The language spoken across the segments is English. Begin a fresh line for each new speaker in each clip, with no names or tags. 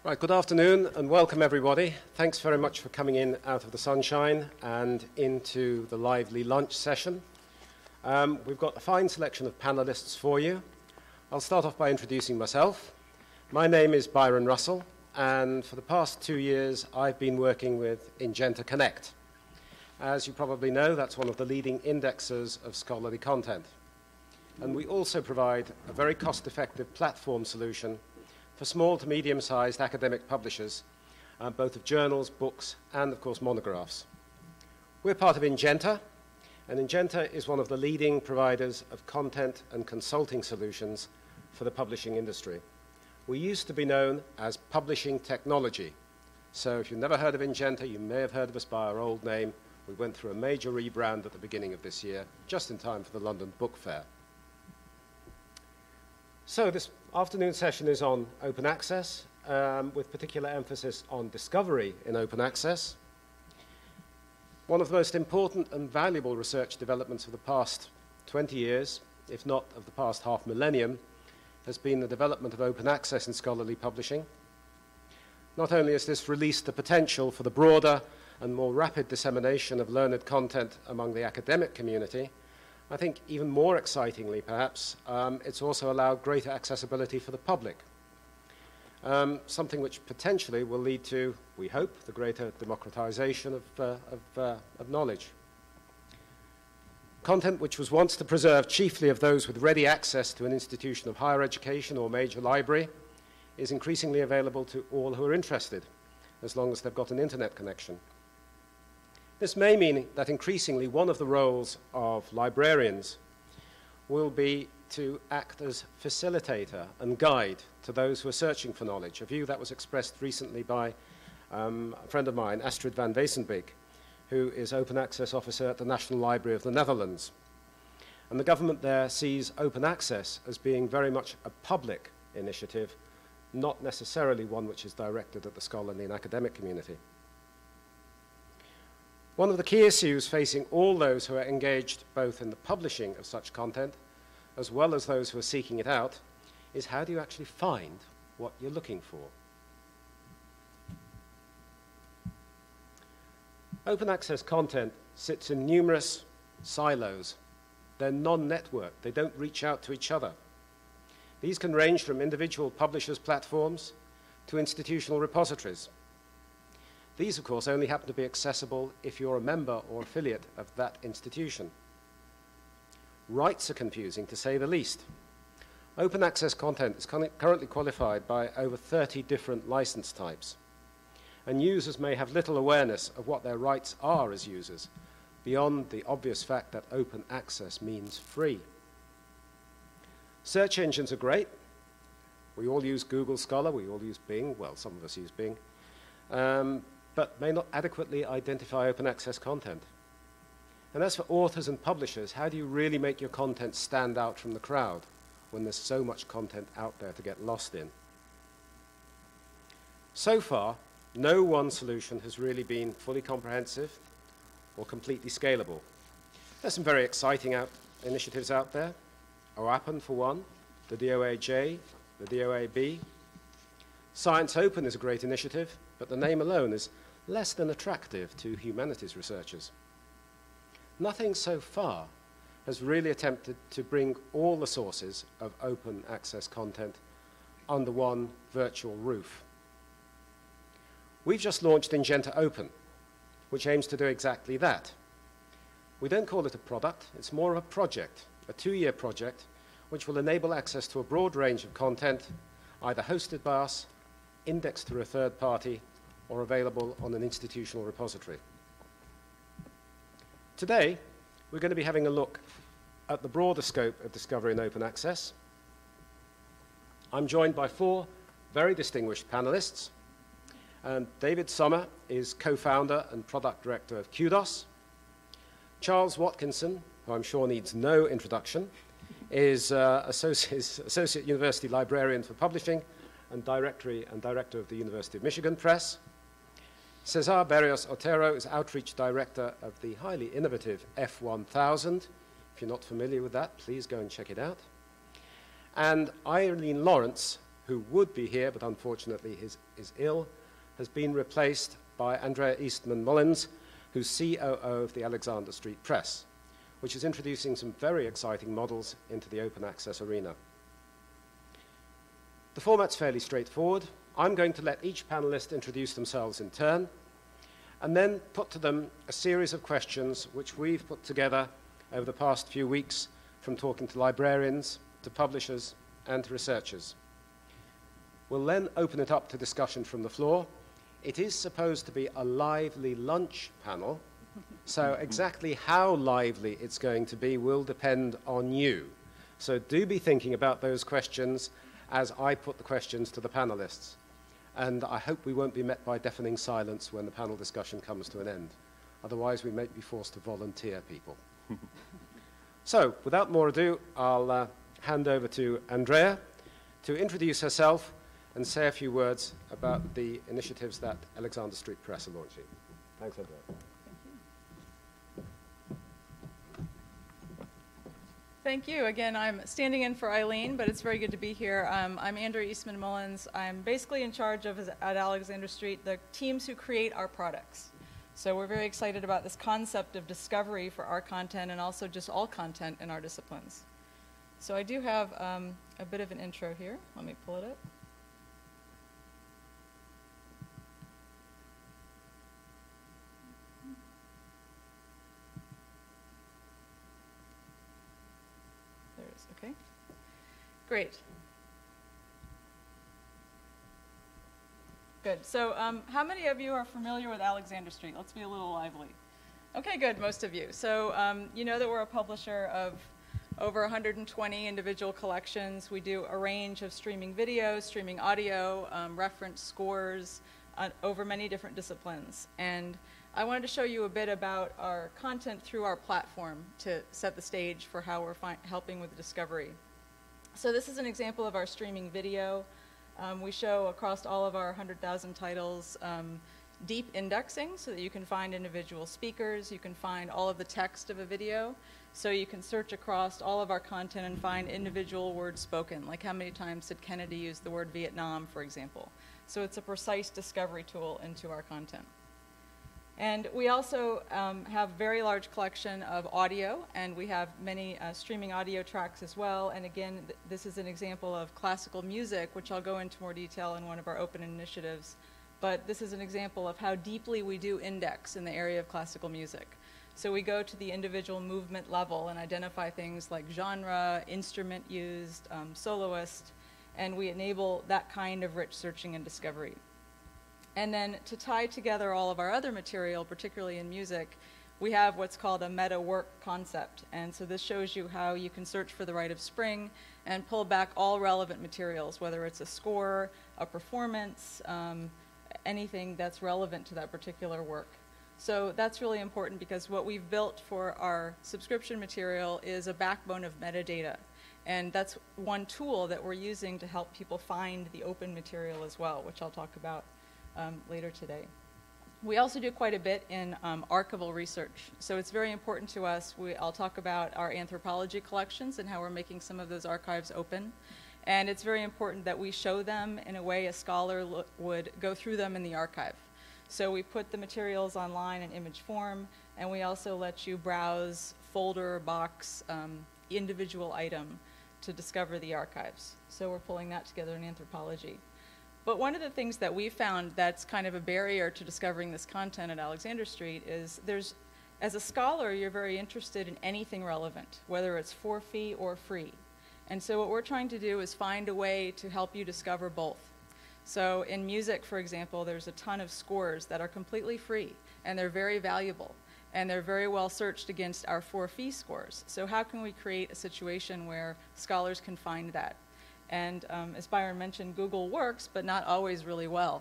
Right, good afternoon and welcome everybody. Thanks very much for coming in out of the sunshine and into the lively lunch session. We've got a fine selection of panelists for you. I'll start off by introducing myself. My name is Byron Russell, and for the past 2 years I've been working with Ingenta Connect. As you probably know, that's one of the leading indexers of scholarly content. And we also provide a very cost-effective platform solution for small to medium-sized academic publishers, both of journals, books, and of course monographs. We're part of Ingenta, and Ingenta is one of the leading providers of content and consulting solutions for the publishing industry. We used to be known as Publishing Technology. So if you've never heard of Ingenta, you may have heard of us by our old name. We went through a major rebrand at the beginning of this year, just in time for the London Book Fair. So this afternoon session is on open access, with particular emphasis on discovery in open access. One of the most important and valuable research developments of the past 20 years, if not of the past half millennium, has been the development of open access in scholarly publishing. Not only has this released the potential for the broader and more rapid dissemination of learned content among the academic community, I think even more excitingly, perhaps, it's also allowed greater accessibility for the public, something which potentially will lead to, we hope, the greater democratization of knowledge. Content which was once the preserve chiefly of those with ready access to an institution of higher education or major library is increasingly available to all who are interested, as long as they've got an internet connection. This may mean that increasingly one of the roles of librarians will be to act as facilitator and guide to those who are searching for knowledge, a view that was expressed recently by a friend of mine, Astrid van Wezenbeek, who is Open Access Officer at the National Library of the Netherlands. And the government there sees open access as being very much a public initiative, not necessarily one which is directed at the scholarly and academic community. One of the key issues facing all those who are engaged both in the publishing of such content as well as those who are seeking it out is how do you actually find what you're looking for? Open access content sits in numerous silos. They're non-networked. They don't reach out to each other. These can range from individual publishers' platforms to institutional repositories. These, of course, only happen to be accessible if you're a member or affiliate of that institution. Rights are confusing, to say the least. Open access content is currently qualified by over 30 different license types, and users may have little awareness of what their rights are as users, beyond the obvious fact that open access means free. Search engines are great. We all use Google Scholar, we all use Bing, well, some of us use Bing. But may not adequately identify open access content. And as for authors and publishers, how do you really make your content stand out from the crowd when there's so much content out there to get lost in? So far, no one solution has really been fully comprehensive or completely scalable. There's some very exciting initiatives out there. OAPN for one, the DOAJ, the DOAB. Science Open is a great initiative, but the name alone is less than attractive to humanities researchers. Nothing so far has really attempted to bring all the sources of open access content under one virtual roof. We've just launched Ingenta Open, which aims to do exactly that. We don't call it a product, it's more of a project, a 2-year project, which will enable access to a broad range of content, either hosted by us, indexed through a third party, or available on an institutional repository. Today, we're going to be having a look at the broader scope of discovery and open access. I'm joined by 4 very distinguished panelists. And David Sommer is co-founder and product director of Kudos. Charles Watkinson, who I'm sure needs no introduction, is Associate University Librarian for Publishing and Director of the University of Michigan Press. Cesar Berrios-Otero is Outreach Director of the highly innovative F1000. If you're not familiar with that, please go and check it out. And Eileen Lawrence, who would be here but unfortunately is ill, has been replaced by Andrea Eastman Mullins, who's COO of the Alexander Street Press, which is introducing some very exciting models into the open access arena. The format's fairly straightforward. I'm going to let each panelist introduce themselves in turn, and then put to them a series of questions which we've put together over the past few weeks from talking to librarians, to publishers, and to researchers. We'll then open it up to discussion from the floor. It is supposed to be a lively lunch panel, so exactly how lively it's going to be will depend on you. So do be thinking about those questions as I put the questions to the panelists. And I hope we won't be met by deafening silence when the panel discussion comes to an end. Otherwise, we may be forced to volunteer people. So, without more ado, I'll hand over to Andrea to introduce herself and say a few words about the initiatives that Alexander Street Press are launching. Thanks, Andrea.
Thank you. Again, I'm standing in for Eileen, but it's very good to be here. I'm Andrea Eastman Mullins. I'm basically in charge of, at Alexander Street, the teams who create our products. So we're very excited about this concept of discovery for our content and also just all content in our disciplines. So I do have a bit of an intro here. Let me pull it up. Okay, great. Good. So how many of you are familiar with Alexander Street? Let's be a little lively. Okay, good, most of you. So you know that we're a publisher of over 120 individual collections. We do a range of streaming video, streaming audio, reference scores over many different disciplines. And I wanted to show you a bit about our content through our platform to set the stage for how we're helping with the discovery. So this is an example of our streaming video. We show across all of our 100,000 titles deep indexing so that you can find individual speakers, you can find all of the text of a video, so you can search across all of our content and find individual words spoken, like how many times did Kennedy use the word Vietnam, for example. So it's a precise discovery tool into our content. And we also have a very large collection of audio, and we have many streaming audio tracks as well. And again, this is an example of classical music, which I'll go into more detail in one of our open initiatives. But this is an example of how deeply we do index in the area of classical music. So we go to the individual movement level and identify things like genre, instrument used, soloist, and we enable that kind of rich searching and discovery. And then to tie together all of our other material, particularly in music, we have what's called a meta work concept. And so this shows you how you can search for the Rite of Spring and pull back all relevant materials, whether it's a score, a performance, anything that's relevant to that particular work. So that's really important because what we've built for our subscription material is a backbone of metadata. And that's one tool that we're using to help people find the open material as well, which I'll talk about later today. We also do quite a bit in archival research. So it's very important to us. I'll talk about our anthropology collections and how we're making some of those archives open. And it's very important that we show them in a way a scholar would go through them in the archive. So we put the materials online in image form, and we also let you browse folder, box, individual item to discover the archives. So we're pulling that together in anthropology. But one of the things that we found that's kind of a barrier to discovering this content at Alexander Street is as a scholar, you're very interested in anything relevant, whether it's for fee or free. And so what we're trying to do is find a way to help you discover both. So in music, for example, there's a ton of scores that are completely free, and they're very valuable, and they're very well searched against our for-fee scores. So how can we create a situation where scholars can find that? And as Byron mentioned, Google works, but not always really well.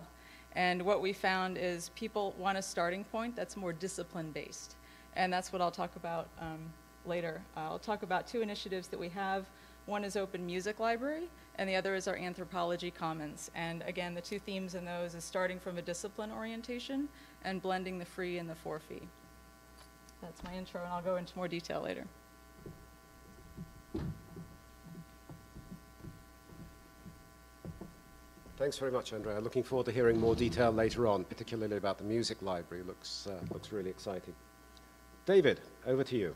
And what we found is people want a starting point that's more discipline-based. And that's what I'll talk about later. I'll talk about two initiatives that we have. One is Open Music Library, and the other is our Anthropology Commons. And again, the two themes in those is starting from a discipline orientation and blending the free and the for-fee. That's my intro, and I'll go into more detail later.
Thanks very much, Andrea. Looking forward to hearing more detail later on, particularly about the music library. Looks really exciting. David, over to you.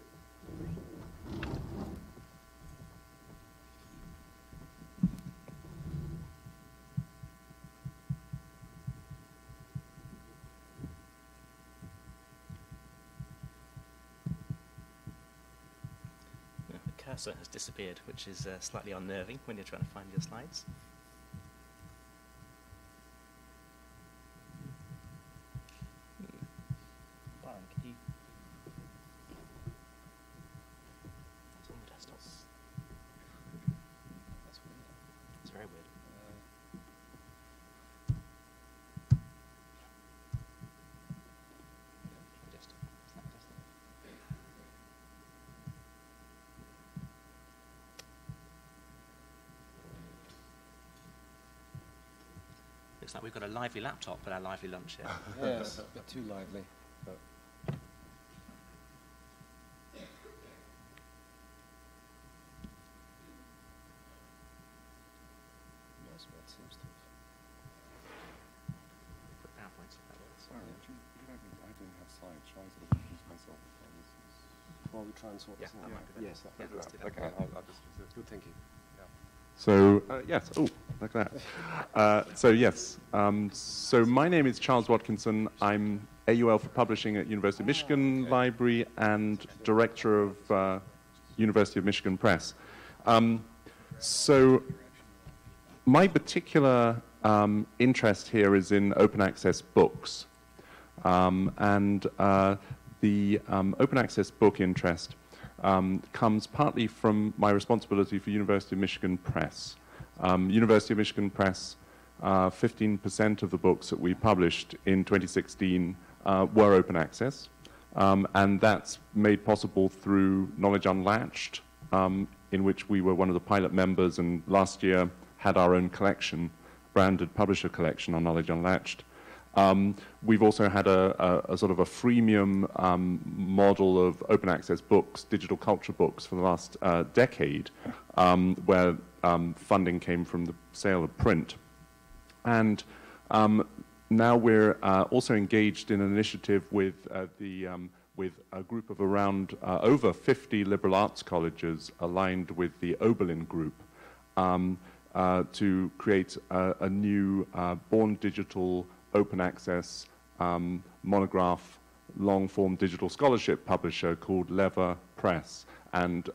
The cursor has disappeared, which is slightly unnerving when you're trying to find your slides. Byron, can you... It's on the desktop. That's weird. It's very weird. Looks like we've got a lively laptop at our lively lunch here.
Yes, a bit too lively. But yes, well, it seems to
Put PowerPoints if that works.
Sorry, I didn't have slides. Shall I sort of introduce myself?
Well, we try and sort this out. Yes,
let's do that.
Okay, I'll just use it.
good thinking.
So, yes, oh, like that. So, yes, so my name is Charles Watkinson. I'm AUL for Publishing at University of Michigan Library and Director of University of Michigan Press. So, my particular interest here is in open access books. And the open access book interest comes partly from my responsibility for University of Michigan Press. University of Michigan Press, 15% of the books that we published in 2016 were open access, and that's made possible through Knowledge Unlatched, in which we were one of the pilot members, and last year had our own collection, branded publisher collection on Knowledge Unlatched. We've also had a sort of a freemium model of open access books, digital culture books for the last decade, where funding came from the sale of print. And now we're also engaged in an initiative with with a group of around over 50 liberal arts colleges aligned with the Oberlin Group to create a new born digital open access monograph long-form digital scholarship publisher called Lever Press. And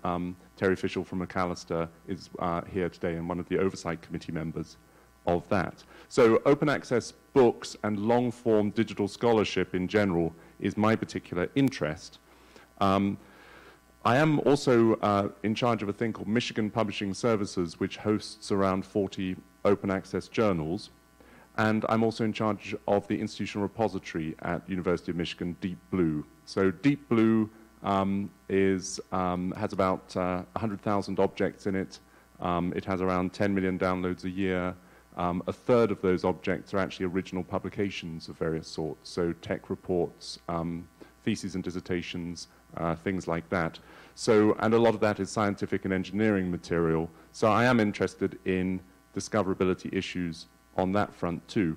Terry Fishel from McAllister is here today and one of the oversight committee members of that. So open access books and long-form digital scholarship in general is my particular interest. I am also in charge of a thing called Michigan Publishing Services, which hosts around 40 open access journals. And I'm also in charge of the institutional repository at University of Michigan, Deep Blue. So Deep Blue has about 100,000 objects in it. It has around 10 million downloads a year. A third of those objects are actually original publications of various sorts, so tech reports, theses and dissertations, things like that. So, and a lot of that is scientific and engineering material. So I am interested in discoverability issues on that front too.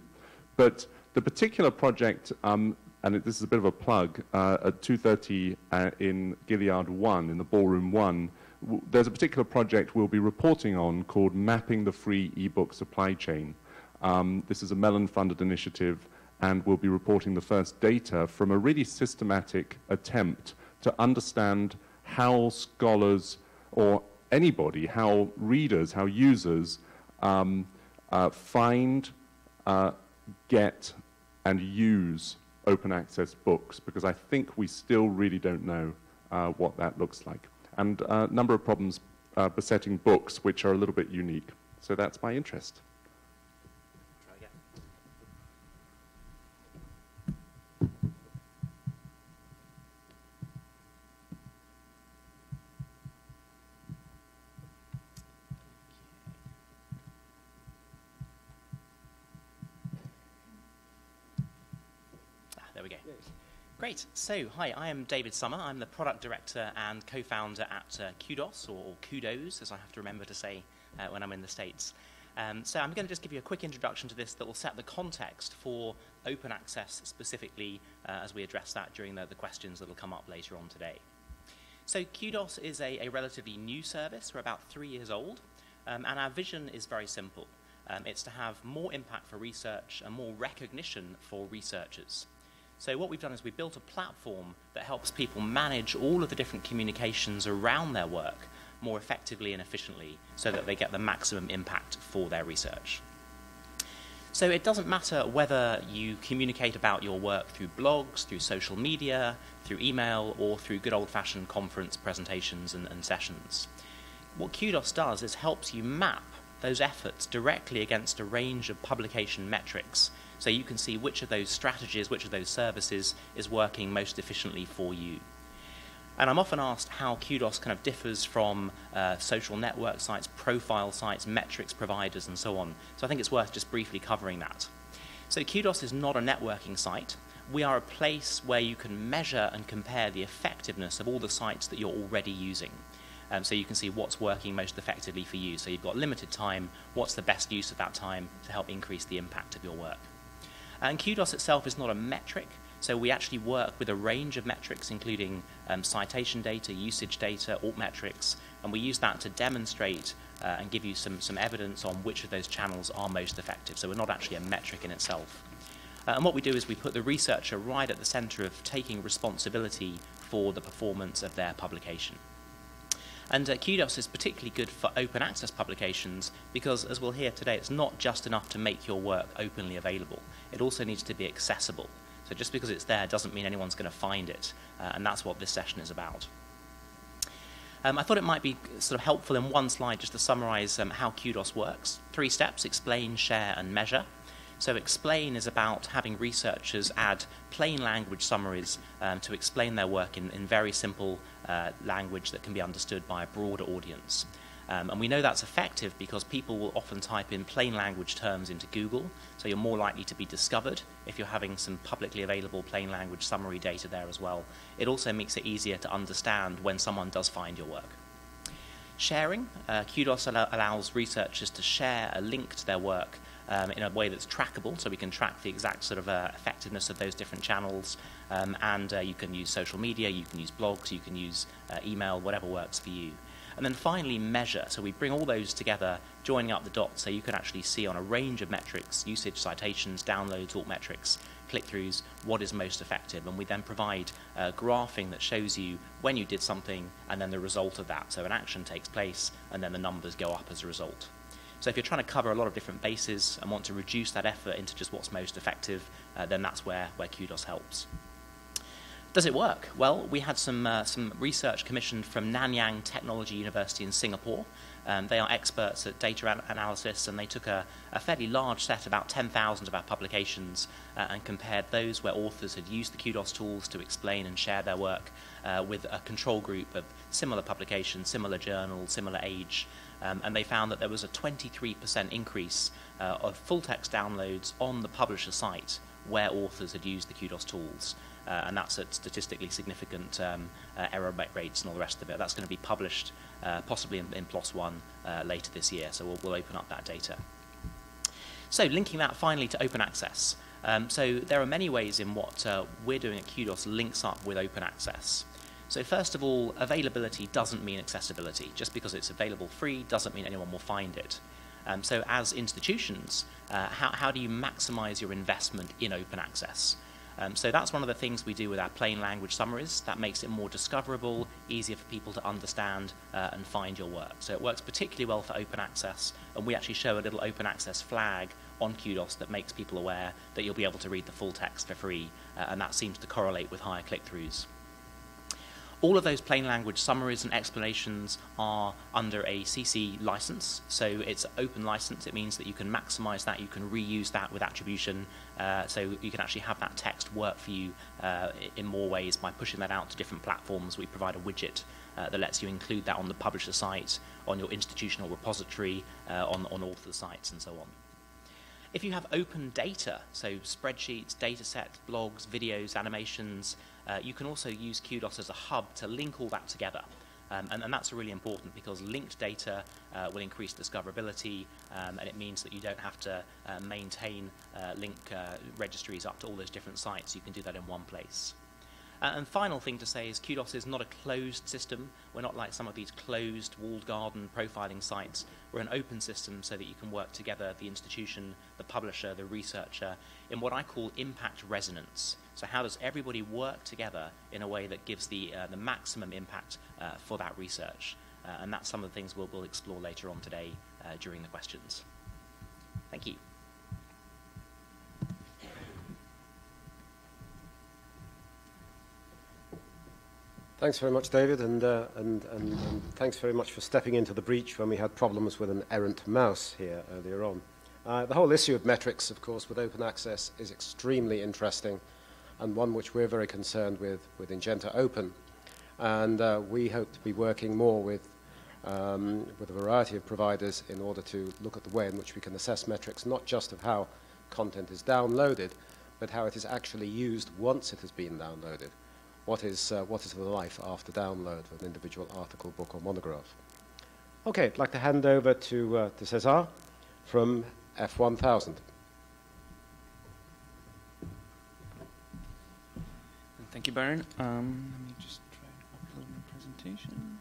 But the particular project, and this is a bit of a plug, at 2:30 in Gilead 1, in the Ballroom 1, there's a particular project we'll be reporting on called Mapping the Free eBook Supply Chain. This is a Mellon-funded initiative, and we'll be reporting the first data from a really systematic attempt to understand how scholars, or anybody, how readers, how users find, get, and use open access books, because I think we still really don't know what that looks like. And a number of problems besetting books which are a little bit unique. So that's my interest.
Try again. There we go. Great. So, hi, I am David Sommer. I'm the product director and co-founder at Kudos, or Kudos, as I have to remember to say when I'm in the States. So I'm going to just give you a quick introduction to this that will set the context for open access specifically as we address that during the questions that will come up later on today. So Kudos is a relatively new service. We're about 3 years old, and our vision is very simple. It's to have more impact for research and more recognition for researchers. So what we've done is we built a platform that helps people manage all of the different communications around their work more effectively and efficiently so that they get the maximum impact for their research. So it doesn't matter whether you communicate about your work through blogs, through social media, through email, or through good old-fashioned conference presentations and sessions. What Kudos does is helps you map those efforts directly against a range of publication metrics so you can see which of those strategies, which of those services is working most efficiently for you. And I'm often asked how Kudos kind of differs from social network sites, profile sites, metrics providers, and so on. So I think it's worth just briefly covering that. So Kudos is not a networking site. We are a place where you can measure and compare the effectiveness of all the sites that you're already using. So you can see what's working most effectively for you. So you've got limited time, what's the best use of that time to help increase the impact of your work. And Kudos itself is not a metric. So we actually work with a range of metrics, including citation data, usage data, alt metrics, and we use that to demonstrate and give you some evidence on which of those channels are most effective. So we're not actually a metric in itself. And what we do is we put the researcher right at the center of taking responsibility for the performance of their publication. And Kudos is particularly good for open access publications because, as we'll hear today, it's not just enough to make your work openly available. It also needs to be accessible. So just because it's there doesn't mean anyone's going to find it, and that's what this session is about. I thought it might be sort of helpful in one slide just to summarize how Kudos works. 3 steps: explain, share, and measure. So explain is about having researchers add plain language summaries to explain their work in very simple language that can be understood by a broader audience. And we know that's effective because people will often type in plain language terms into Google, so you're more likely to be discovered if you're having some publicly available plain language summary data there as well. It also makes it easier to understand when someone does find your work. Sharing, Kudos allows researchers to share a link to their work in a way that's trackable, so we can track the exact sort of effectiveness of those different channels, and you can use social media, you can use blogs, you can use email, whatever works for you. And then finally, measure. So we bring all those together, joining up the dots so you can actually see on a range of metrics, usage, citations, downloads, alt metrics, click-throughs, what is most effective. And we then provide graphing that shows you when you did something and then the result of that. So an action takes place and then the numbers go up as a result. So if you're trying to cover a lot of different bases and want to reduce that effort into just what's most effective, then that's where Kudos helps. Does it work? Well, we had some research commissioned from Nanyang Technology University in Singapore. They are experts at data analysis, and they took a fairly large set, about 10,000 of our publications, and compared those where authors had used the Kudos tools to explain and share their work with a control group of similar publications, similar journals, similar age, and they found that there was a 23% increase of full-text downloads on the publisher site where authors had used the Kudos tools. And that's at statistically significant error rates and all the rest of it. That's going to be published possibly in PLOS ONE later this year, so we'll open up that data. So linking that finally to open access. So there are many ways in what we're doing at Kudos links up with open access. So first of all, availability doesn't mean accessibility. Just because it's available free doesn't mean anyone will find it. So as institutions, how do you maximize your investment in open access? So that's one of the things we do with our plain language summaries. That makes it more discoverable, easier for people to understand and find your work. So it works particularly well for open access, and we actually show a little open access flag on Kudos that makes people aware that you'll be able to read the full text for free, and that seems to correlate with higher click-throughs. All of those plain language summaries and explanations are under a CC license, so it's open license. It means that you can maximize that, you can reuse that with attribution, so you can actually have that text work for you in more ways by pushing that out to different platforms. We provide a widget that lets you include that on the publisher site, on your institutional repository, on author sites, and so on. If you have open data, so spreadsheets, data sets, blogs, videos, animations, you can also use Kudos as a hub to link all that together. And that's really important because linked data will increase discoverability, and it means that you don't have to maintain link registries up to all those different sites. You can do that in one place. And final thing to say is Kudos is not a closed system. We're not like some of these closed walled garden profiling sites. We're an open system so that you can work together, the institution, the publisher, the researcher, in what I call impact resonance. So how does everybody work together in a way that gives the maximum impact for that research? And that's some of the things we'll explore later on today during the questions. Thank you.
Thanks very much, David, and thanks very much for stepping into the breach when we had problems with an errant mouse here earlier on. The whole issue of metrics, of course, with open access is extremely interesting and one which we're very concerned with Ingenta Open. And we hope to be working more with a variety of providers in order to look at the way in which we can assess metrics, not just of how content is downloaded, but how it is actually used once it has been downloaded. What is the life after download of an individual article, book, or monograph? Okay, I'd like to hand over to Cesar from F1000.
Thank you, Byron. Let me just try to upload my presentation.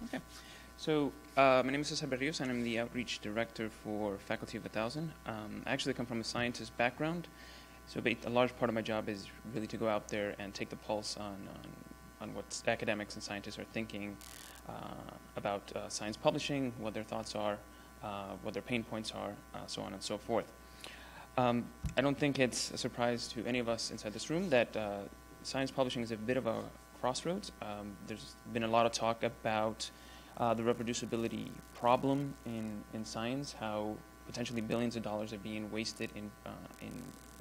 Okay. So my name is Cesar Berrios, and I'm the Outreach Director for Faculty of 1000. I actually come from a scientist background, so a large part of my job is really to go out there and take the pulse on what academics and scientists are thinking about science publishing, what their thoughts are, what their pain points are, so on and so forth. I don't think it's a surprise to any of us inside this room that science publishing is a bit of a crossroads. There's been a lot of talk about the reproducibility problem in science, how potentially billions of dollars are being wasted in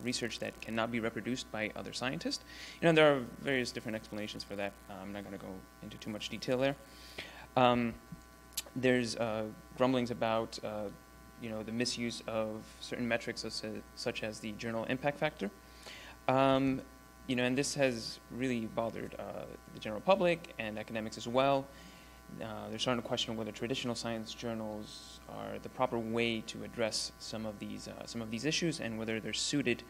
research that cannot be reproduced by other scientists. You know, there are various different explanations for that. I'm not going to go into too much detail there. There's grumblings about the misuse of certain metrics such as the journal impact factor. And this has really bothered the general public and academics as well. They're starting to question whether traditional science journals are the proper way to address some of these issues and whether they're suited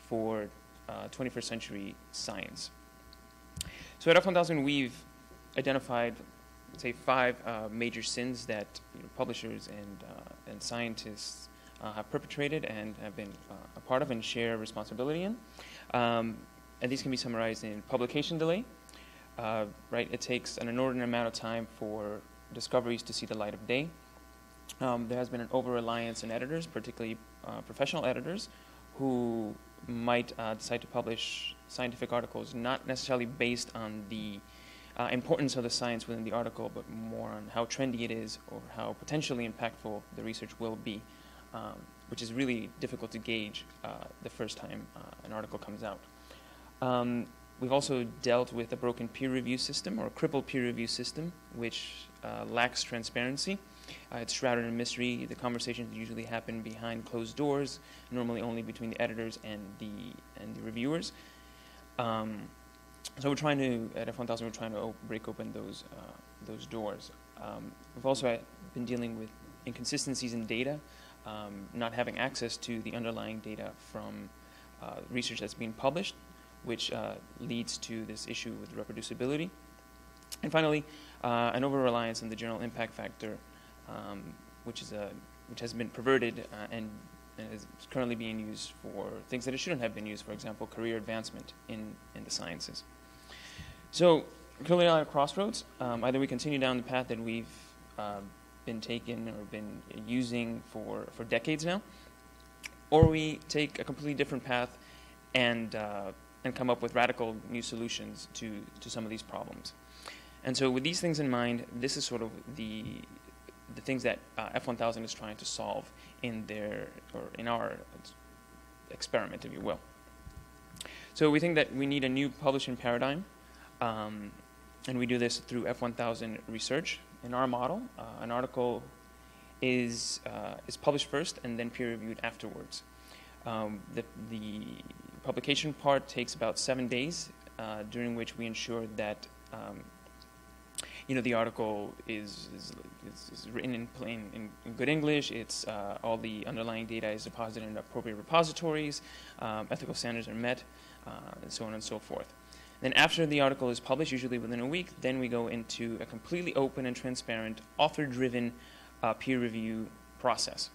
for 21st century science. So at F1000, we've identified, say, 5 major sins that publishers and scientists have perpetrated and have been a part of and share responsibility in. And these can be summarized in publication delay. Right, it takes an inordinate amount of time for discoveries to see the light of day. There has been an over-reliance on editors, particularly professional editors, who might decide to publish scientific articles not necessarily based on the importance of the science within the article, but more on how trendy it is or how potentially impactful the research will be, which is really difficult to gauge the first time an article comes out. We've also dealt with a broken peer review system or a crippled peer review system, which lacks transparency. It's shrouded in mystery. The conversations usually happen behind closed doors, normally only between the editors and the reviewers. So we're trying to, at F1000, we're trying to break open those doors. We've also been dealing with inconsistencies in data, not having access to the underlying data from research that's being published, which leads to this issue with reproducibility. And finally, an over-reliance on the journal impact factor, which has been perverted and is currently being used for things that it shouldn't have been used, for example, career advancement in the sciences. So we're clearly at a crossroads. Either we continue down the path that we've been taking or been using for decades now, or we take a completely different path and come up with radical new solutions to some of these problems. And so with these things in mind, this is sort of the things that F1000 is trying to solve in our experiment, if you will. So we think that we need a new publishing paradigm, and we do this through F1000 research. In our model, an article is published first and then peer-reviewed afterwards. The publication part takes about 7 days, during which we ensure that the article is written in plain, in good English. It's all the underlying data is deposited in appropriate repositories, ethical standards are met, and so on and so forth. Then after the article is published, usually within a week, then we go into a completely open and transparent, author-driven peer review process,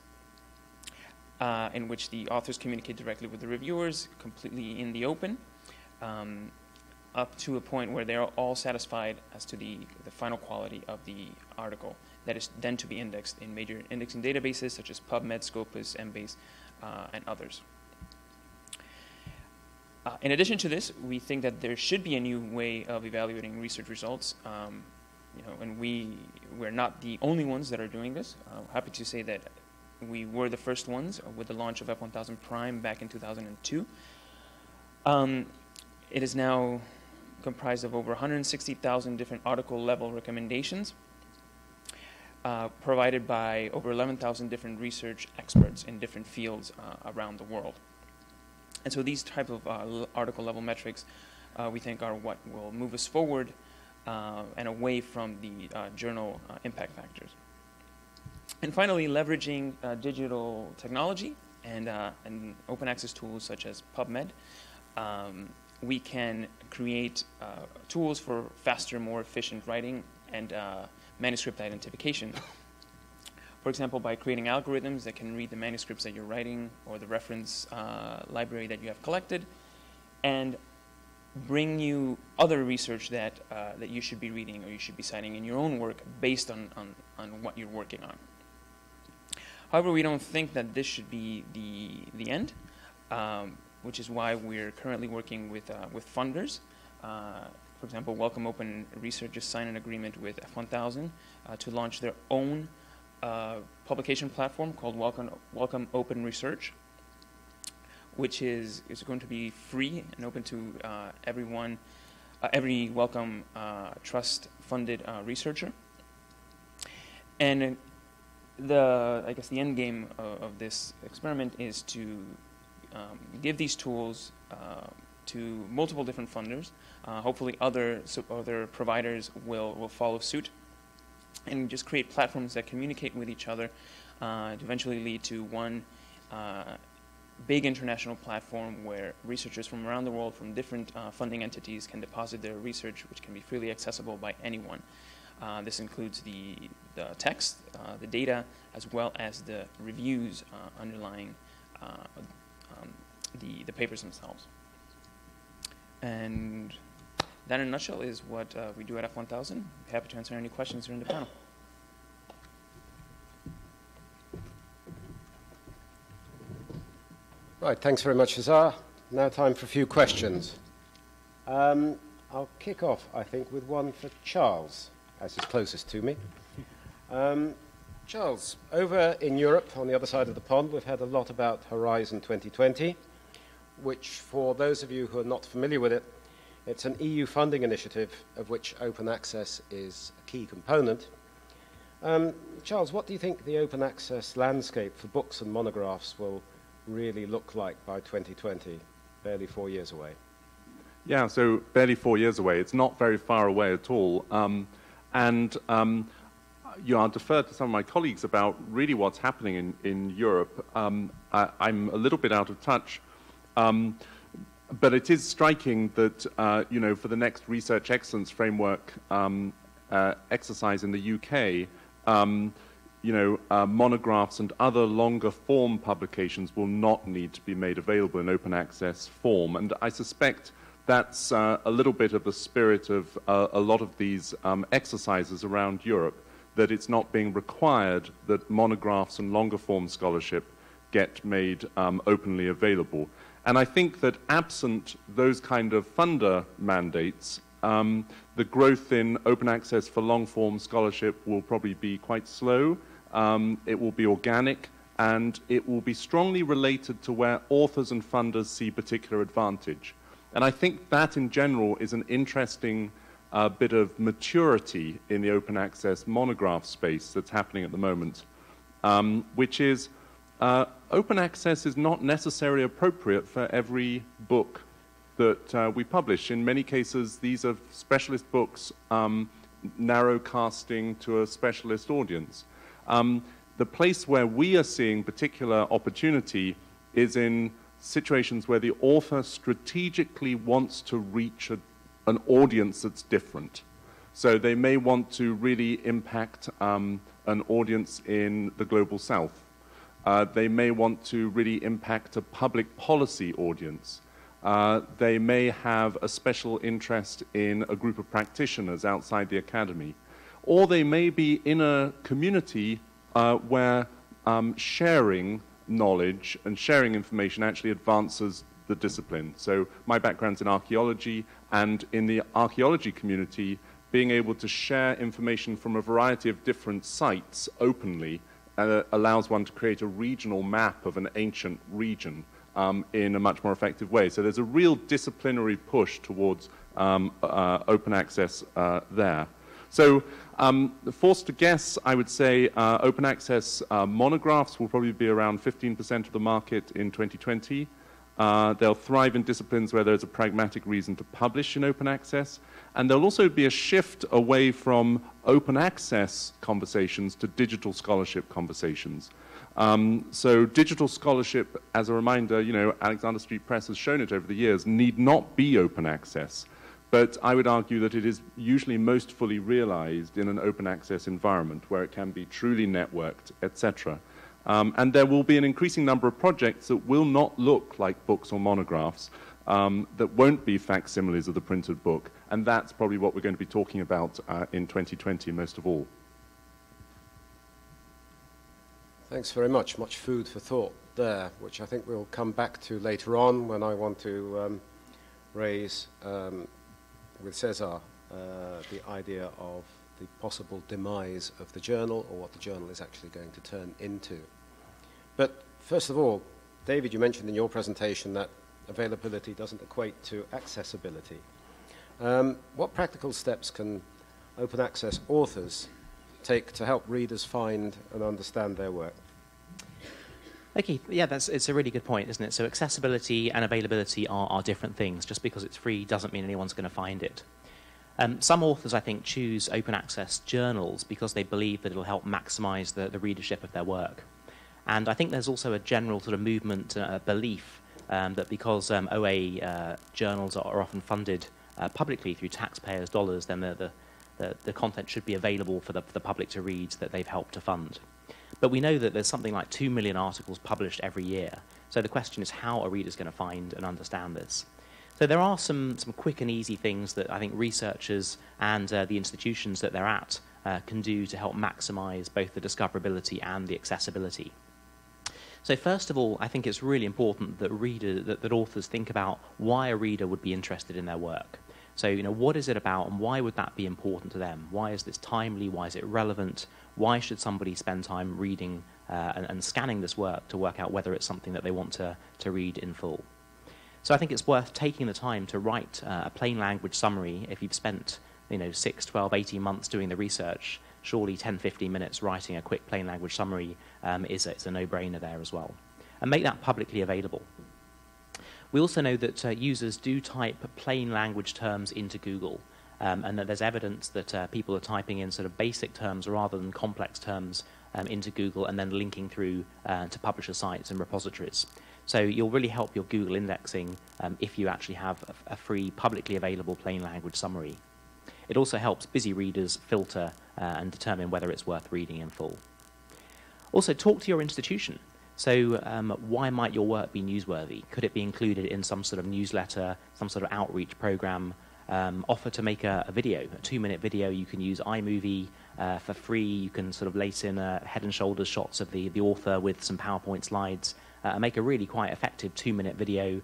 in which the authors communicate directly with the reviewers, completely in the open, up to a point where they're all satisfied as to the final quality of the article that is then to be indexed in major indexing databases such as PubMed, Scopus, Embase, and others. In addition to this, we think that there should be a new way of evaluating research results, and we're not the only ones that are doing this. Happy to say that we were the first ones with the launch of F1000 Prime back in 2002. It is now comprised of over 160,000 different article-level recommendations provided by over 11,000 different research experts in different fields around the world. And so these type of article-level metrics we think are what will move us forward and away from the journal impact factors. And finally, leveraging digital technology and open access tools such as PubMed, we can create tools for faster, more efficient writing and manuscript identification. For example, by creating algorithms that can read the manuscripts that you're writing or the reference library that you have collected and bring you other research that you should be reading or you should be citing in your own work based on what you're working on. However, we don't think that this should be the end, which is why we're currently working with funders. For example, Welcome Open Research just signed an agreement with F1000 to launch their own publication platform called Welcome Open Research, which is going to be free and open to everyone, every Wellcome Trust-funded researcher. And I guess the end game of this experiment is to give these tools to multiple different funders. Hopefully other providers will follow suit and just create platforms that communicate with each other to eventually lead to one big international platform where researchers from around the world from different funding entities can deposit their research, which can be freely accessible by anyone. This includes the text, the data, as well as the reviews underlying the papers themselves. And that in a nutshell is what we do at F1000. Happy to answer any questions during the panel.
Right, thanks very much, Cesar. Now time for a few questions. I'll kick off, I think, with one for Charles, as is closest to me. Charles, over in Europe, on the other side of the pond, we've had a lot about Horizon 2020, which, for those of you who are not familiar with it, it's an EU funding initiative of which open access is a key component. Charles, what do you think the open access landscape for books and monographs will really look like by 2020, barely 4 years away?
Yeah, so barely 4 years away. It's not very far away at all. I'll defer to some of my colleagues about really what's happening in Europe. I'm a little bit out of touch, but it is striking that, for the next research excellence framework exercise in the UK, monographs and other longer form publications will not need to be made available in open access form. And I suspect that's a little bit of the spirit of a lot of these exercises around Europe, that it's not being required that monographs and longer form scholarship get made openly available. And I think that absent those kind of funder mandates, the growth in open access for long form scholarship will probably be quite slow. It will be organic, and it will be strongly related to where authors and funders see particular advantage. And I think that in general is an interesting bit of maturity in the open access monograph space that's happening at the moment, which is open access is not necessarily appropriate for every book that we publish. In many cases, these are specialist books, narrow casting to a specialist audience. The place where we are seeing particular opportunity is in situations where the author strategically wants to reach an audience that's different. So they may want to really impact an audience in the global south. They may want to really impact a public policy audience. They may have a special interest in a group of practitioners outside the academy. Or they may be in a community where sharing knowledge and sharing information actually advances the discipline. So my background's in archaeology, and in the archaeology community, being able to share information from a variety of different sites openly allows one to create a regional map of an ancient region in a much more effective way. So there's a real disciplinary push towards open access there. So forced to guess, I would say open access monographs will probably be around 15% of the market in 2020. They'll thrive in disciplines where there's a pragmatic reason to publish in open access. And there'll also be a shift away from open access conversations to digital scholarship conversations. So digital scholarship, as a reminder, you know, Alexander Street Press has shown it over the years, need not be open access. But I would argue that it is usually most fully realized in an open access environment where it can be truly networked, etc. And there will be an increasing number of projects that will not look like books or monographs, that won't be facsimiles of the printed book. And that's probably what we're going to be talking about in 2020 most of all.
Thanks very much. Much food for thought there, which I think we'll come back to later on when I want to raise with Cesar the idea of the possible demise of the journal, or what the journal is actually going to turn into. But first of all, David, you mentioned in your presentation that availability doesn't equate to accessibility. What practical steps can open access authors take to help readers find and understand their work?
Okay, yeah, it's a really good point, isn't it? So accessibility and availability are different things. Just because it's free doesn't mean anyone's going to find it. Some authors, I think, choose open access journals because they believe that it'll help maximize the readership of their work. And I think there's also a general sort of movement, belief, that because OA journals are often funded publicly through taxpayers' dollars, then the content should be available for the public to read that they've helped to fund. But we know that there's something like 2 million articles published every year. So the question is, how are readers going to find and understand this? So there are some quick and easy things that I think researchers and the institutions that they're at can do to help maximize both the discoverability and the accessibility. So first of all, I think it's really important that that authors think about why a reader would be interested in their work. So, you know, what is it about and why would that be important to them? Why is this timely? Why is it relevant? Why should somebody spend time reading and scanning this work to work out whether it's something that they want to read in full? So I think it's worth taking the time to write a plain language summary. If you've spent, 6, 12, 18 months doing the research, surely 10, 15 minutes writing a quick plain language summary is a no-brainer there as well. And make that publicly available. We also know that users do type plain language terms into Google, and that there's evidence that people are typing in sort of basic terms rather than complex terms into Google and then linking through to publisher sites and repositories. So you'll really help your Google indexing if you actually have a free, publicly available plain language summary. It also helps busy readers filter and determine whether it's worth reading in full. Also, talk to your institution. So why might your work be newsworthy? Could it be included in some sort of newsletter, some sort of outreach program? Offer to make a video, a 2-minute video. You can use iMovie for free. You can sort of lace in head and shoulders shots of the author with some PowerPoint slides and make a really quite effective 2-minute video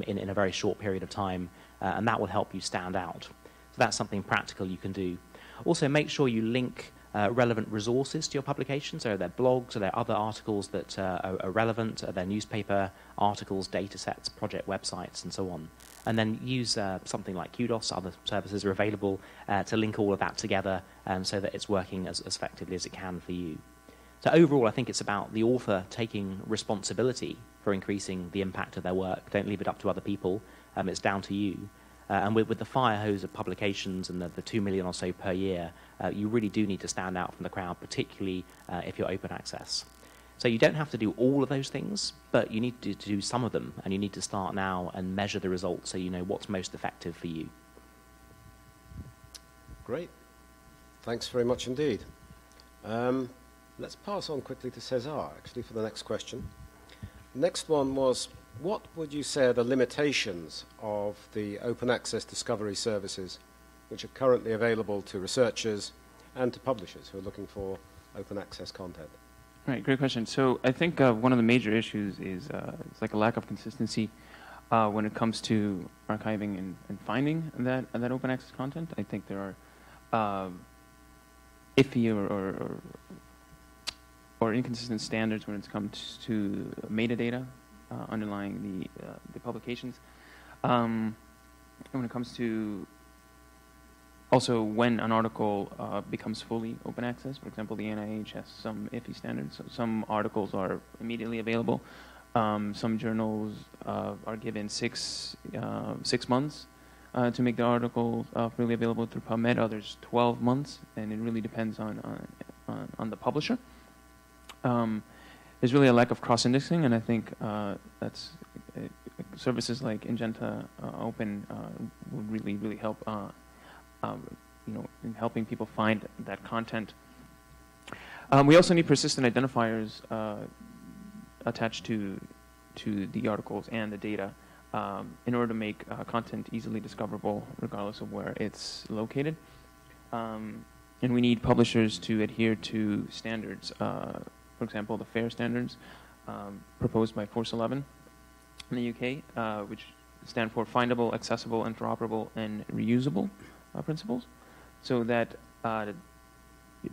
in a very short period of time, and that will help you stand out. So that's something practical you can do. Also, make sure you link relevant resources to your publication. So are there blogs, are there other articles that are relevant, are there newspaper articles, data sets, project websites, and so on. And then use something like Kudos, other services are available, to link all of that together so that it's working as effectively as it can for you. So overall, I think it's about the author taking responsibility for increasing the impact of their work. Don't leave it up to other people. It's down to you. And with the fire hose of publications and the 2 million or so per year, you really do need to stand out from the crowd, particularly if you're open access. So you don't have to do all of those things, but you need to do some of them, and you need to start now and measure the results so you know what's most effective for you.
Great. Thanks very much indeed. Let's pass on quickly to Cesar, actually, for the next question. Next one was, what would you say are the limitations of the open access discovery services which are currently available to researchers and to publishers who are looking for open access content?
Right, great question. So I think one of the major issues is it's like a lack of consistency when it comes to archiving and finding that open access content. I think there are iffy or inconsistent standards when it comes to metadata underlying the publications. And when it comes to also when an article becomes fully open access, for example, the NIH has some iffy standards. So some articles are immediately available. Some journals are given six months to make the article freely available through PubMed. Others 12 months, and it really depends on the publisher. There's really a lack of cross-indexing, and I think that's services like Ingenta Open would really help. In helping people find that content. We also need persistent identifiers attached to the articles and the data in order to make content easily discoverable regardless of where it's located. And we need publishers to adhere to standards. For example, the FAIR standards proposed by Force 11 in the UK, which stand for Findable, Accessible, Interoperable, and Reusable principles, so that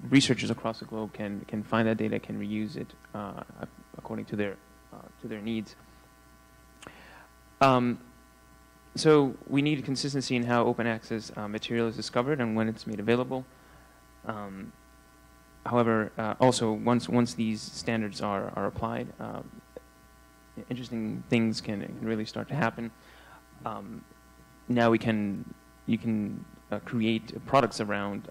researchers across the globe can find that data, can reuse it according to their needs. So we need consistency in how open access material is discovered and when it's made available. However, also once these standards are applied, interesting things can really start to happen. Now you can create products around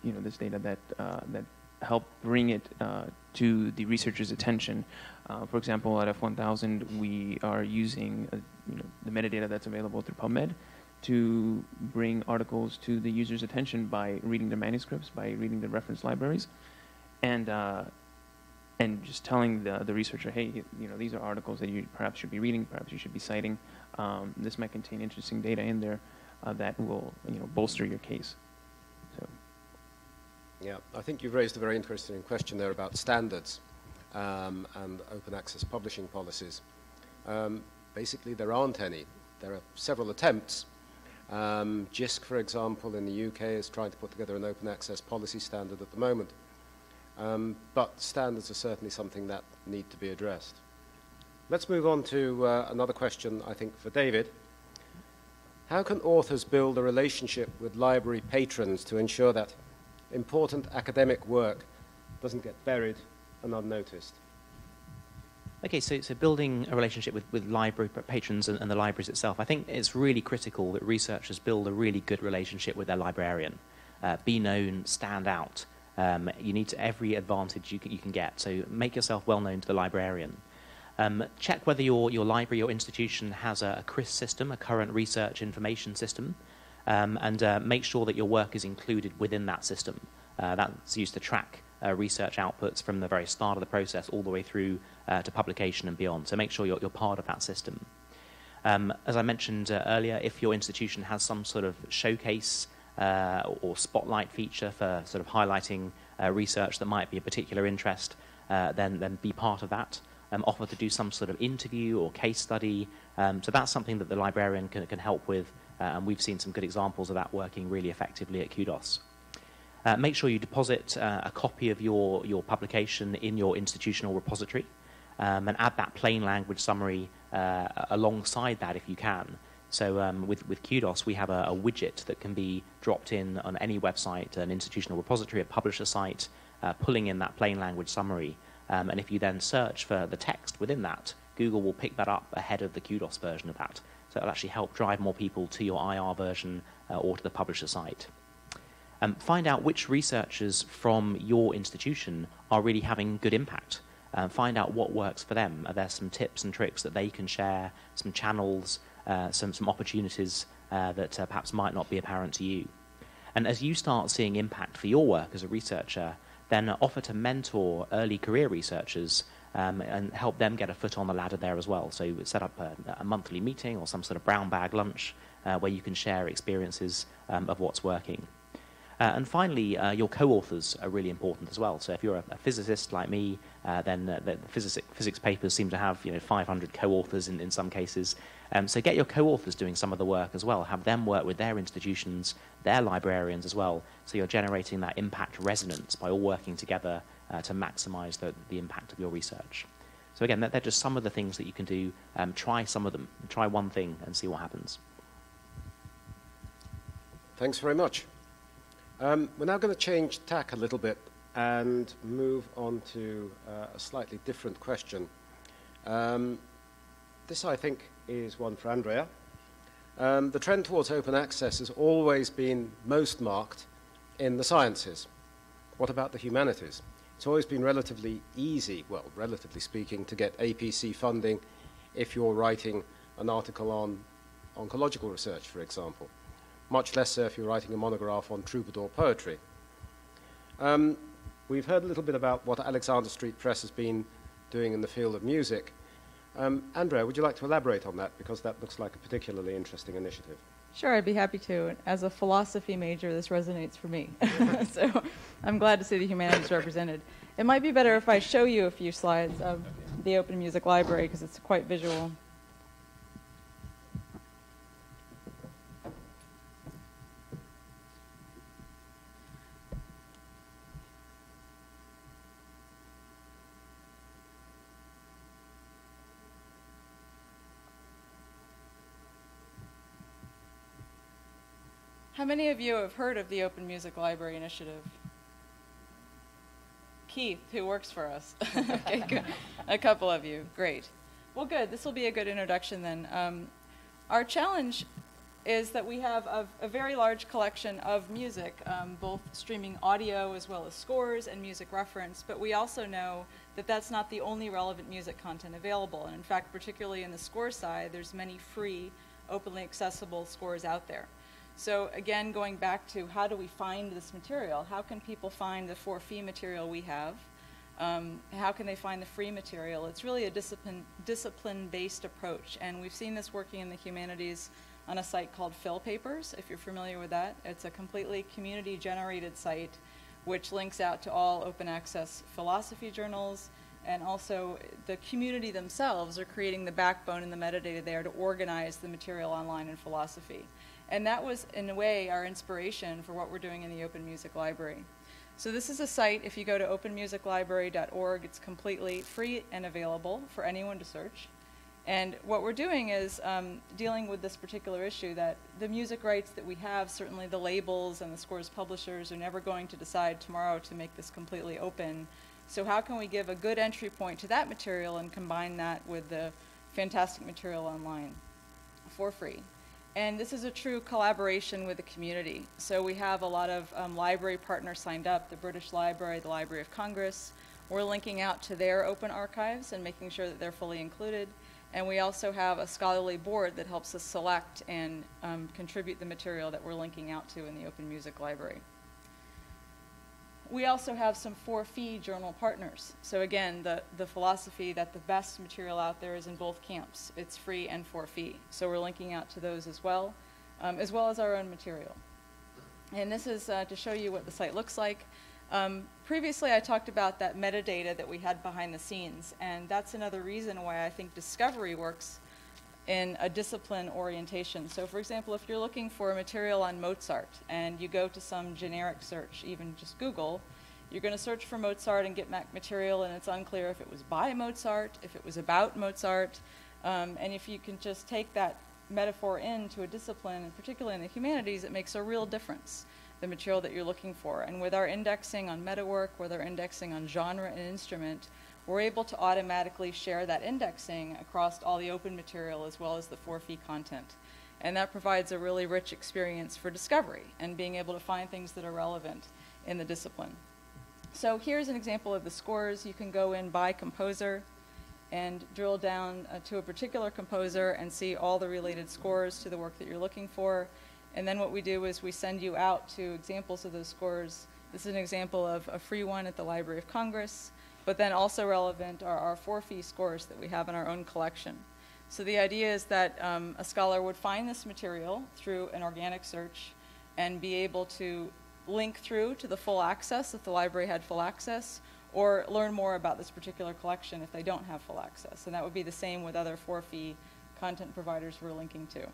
this data that help bring it to the researcher's attention. For example, at F1000, we are using the metadata that's available through PubMed to bring articles to the user's attention by reading their manuscripts, by reading the reference libraries, and just telling the researcher, hey, these are articles that you perhaps should be reading, perhaps you should be citing. This might contain interesting data in there that will bolster your case. So.
Yeah, I think you've raised a very interesting question there about standards and open access publishing policies. Basically, there aren't any. There are several attempts. JISC, for example, in the UK is trying to put together an open access policy standard at the moment. But standards are certainly something that need to be addressed. Let's move on to another question, I think, for David. How can authors build a relationship with library patrons to ensure that important academic work doesn't get buried and unnoticed?
Okay, so building a relationship with library patrons and the libraries itself, I think it's really critical that researchers build a really good relationship with their librarian. Be known, stand out. You need every advantage you can get, so make yourself well known to the librarian. Check whether your library or institution has a CRIS system, a current research information system, and make sure that your work is included within that system. That's used to track research outputs from the very start of the process all the way through to publication and beyond. So make sure you're part of that system. As I mentioned earlier, if your institution has some sort of showcase or spotlight feature for sort of highlighting research that might be a particular interest, then be part of that. Offer to do some sort of interview or case study. So that's something that the librarian can help with, and we've seen some good examples of that working really effectively at Kudos. Make sure you deposit a copy of your publication in your institutional repository, and add that plain language summary alongside that if you can. So with Kudos, we have a widget that can be dropped in on any website, an institutional repository, a publisher site, pulling in that plain language summary. And if you then search for the text within that, Google will pick that up ahead of the Kudos version of that. So it'll actually help drive more people to your IR version or to the publisher site. Find out which researchers from your institution are really having good impact. Find out what works for them. Are there some tips and tricks that they can share, some channels, some opportunities that perhaps might not be apparent to you? And as you start seeing impact for your work as a researcher, then offer to mentor early career researchers and help them get a foot on the ladder there as well. So set up a monthly meeting or some sort of brown bag lunch where you can share experiences of what's working. And finally, your co-authors are really important as well. So if you're a physicist like me, then the physics papers seem to have 500 co-authors in some cases. So get your co-authors doing some of the work as well. Have them work with their institutions, their librarians as well. So you're generating that impact resonance by all working together to maximize the impact of your research. So again, they're just some of the things that you can do. Try some of them. Try one thing and see what happens.
Thanks very much. We're now going to change tack a little bit and move on to a slightly different question. This, I think, is one for Andrea. The trend towards open access has always been most marked in the sciences. What about the humanities? It's always been relatively easy, well, relatively speaking, to get APC funding if you're writing an article on oncological research, for example. Much less so if you're writing a monograph on troubadour poetry. We've heard a little bit about what Alexander Street Press has been doing in the field of music. Andrea, would you like to elaborate on that? Because that looks like a particularly interesting initiative.
Sure, I'd be happy to. As a philosophy major, this resonates for me. So I'm glad to see the humanities represented. It might be better if I show you a few slides of the Open Music Library, because it's quite visual. How many of you have heard of the Open Music Library Initiative? Keith, who works for us. Okay, good. A couple of you. Great. Well, good. This will be a good introduction then. Our challenge is that we have a very large collection of music, both streaming audio as well as scores and music reference, but we also know that that's not the only relevant music content available. And in fact, particularly in the score side, there's many free, openly accessible scores out there. So again, going back to how do we find this material? How can people find the for-fee material we have? How can they find the free material? It's really a discipline-based approach, and we've seen this working in the humanities on a site called Phil Papers, if you're familiar with that. It's a completely community-generated site which links out to all open access philosophy journals, and also the community themselves are creating the backbone and the metadata there to organize the material online in philosophy. And that was, in a way, our inspiration for what we're doing in the Open Music Library. So this is a site, if you go to openmusiclibrary.org, it's completely free and available for anyone to search. And what we're doing is dealing with this particular issue that the music rights that we have, certainly the labels and the scores publishers, are never going to decide tomorrow to make this completely open. So how can we give a good entry point to that material and combine that with the fantastic material online for free? And this is a true collaboration with the community. So we have a lot of library partners signed up, the British Library, the Library of Congress. We're linking out to their open archives and making sure that they're fully included. And we also have a scholarly board that helps us select and contribute the material that we're linking out to in the Open Music Library. We also have some for-fee journal partners. So again, the philosophy that the best material out there is in both camps. It's free and for-fee. So we're linking out to those as well as our own material. And this is to show you what the site looks like. Previously, I talked about that metadata that we had behind the scenes, and that's another reason why I think discovery works in a discipline orientation. So for example, if you're looking for a material on Mozart and you go to some generic search, even just Google, you're going to search for Mozart and get material, and it's unclear if it was by Mozart, if it was about Mozart, and if you can just take that metaphor into a discipline, and particularly in the humanities, it makes a real difference. the material that you're looking for. And with our indexing on meta work, with our indexing on genre and instrument, we're able to automatically share that indexing across all the open material as well as the for-fee content. And that provides a really rich experience for discovery and being able to find things that are relevant in the discipline. So here's an example of the scores. You can go in by composer and drill down to a particular composer and see all the related scores to the work that you're looking for. And then what we do is we send you out to examples of those scores. This is an example of a free one at the Library of Congress, but then also relevant are our for-fee scores that we have in our own collection. So the idea is that a scholar would find this material through an organic search and be able to link through to the full access if the library had full access, or learn more about this particular collection if they don't have full access. And that would be the same with other for-fee content providers we're linking to.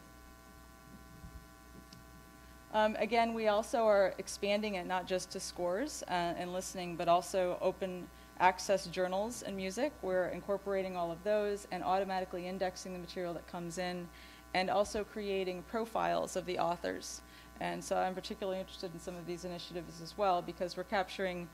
Again, we also are expanding it not just to scores and listening, but also open access journals and music. We're incorporating all of those and automatically indexing the material that comes in, and also creating profiles of the authors. And so I'm particularly interested in some of these initiatives as well, because we're capturing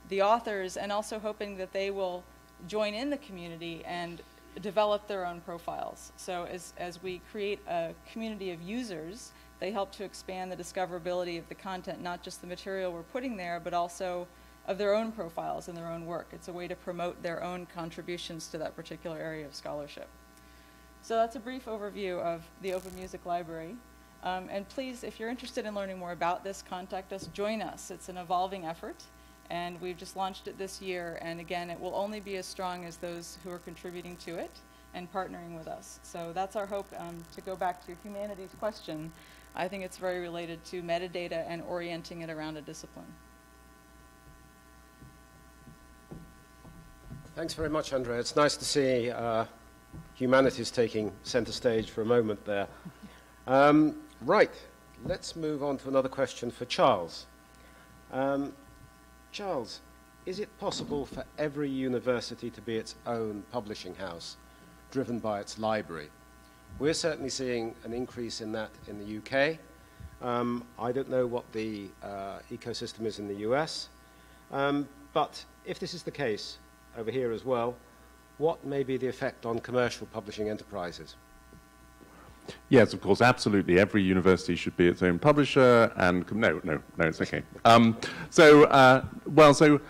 the authors and also hoping that they will join in the community and develop their own profiles. So as we create a community of users, they help to expand the discoverability of the content, not just the material we're putting there, but also of their own profiles and their own work. It's a way to promote their own contributions to that particular area of scholarship. So that's a brief overview of the Open Music Library. And please, if you're interested in learning more about this, contact us, join us. It's an evolving effort, and we've just launched it this year. And again, it will only be as strong as those who are contributing to it and partnering with us. So that's our hope. To go back to humanities' question, I think it's very related to metadata and orienting it around a discipline.
Thanks very much, Andrea. It's nice to see humanities taking center stage for a moment there. Right, let's move on to another question for Charles. Charles, is it possible for every university to be its own publishing house, driven by its library? We're certainly seeing an increase in that in the UK. I don't know what the ecosystem is in the US, but if this is the case over here as well, what may be the effect on commercial publishing enterprises?
Yes, of course, absolutely. Every university should be its own publisher, and no, it's okay. So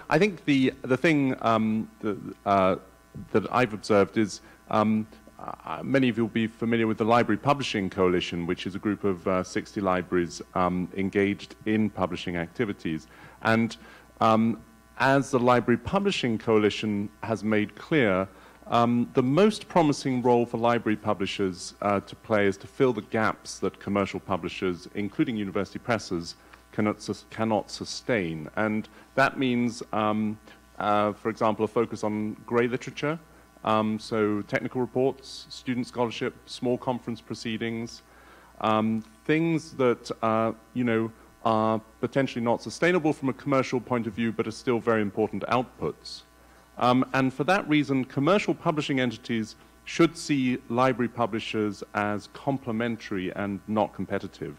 I think the thing that I've observed is many of you will be familiar with the Library Publishing Coalition, which is a group of 60 libraries engaged in publishing activities. And as the Library Publishing Coalition has made clear, the most promising role for library publishers to play is to fill the gaps that commercial publishers, including university presses, cannot sustain. And that means, for example, a focus on grey literature, so technical reports, student scholarship, small conference proceedings, things that are potentially not sustainable from a commercial point of view, but are still very important outputs. And for that reason, commercial publishing entities should see library publishers as complementary and not competitive.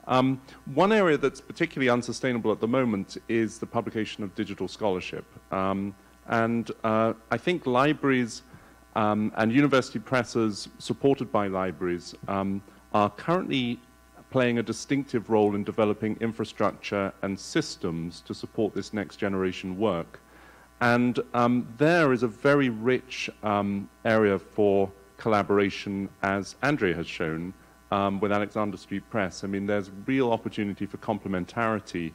One area that's particularly unsustainable at the moment is the publication of digital scholarship. I think libraries and university presses supported by libraries are currently playing a distinctive role in developing infrastructure and systems to support this next generation work. And there is a very rich area for collaboration, as Andrea has shown, with Alexander Street Press. I mean, there's real opportunity for complementarity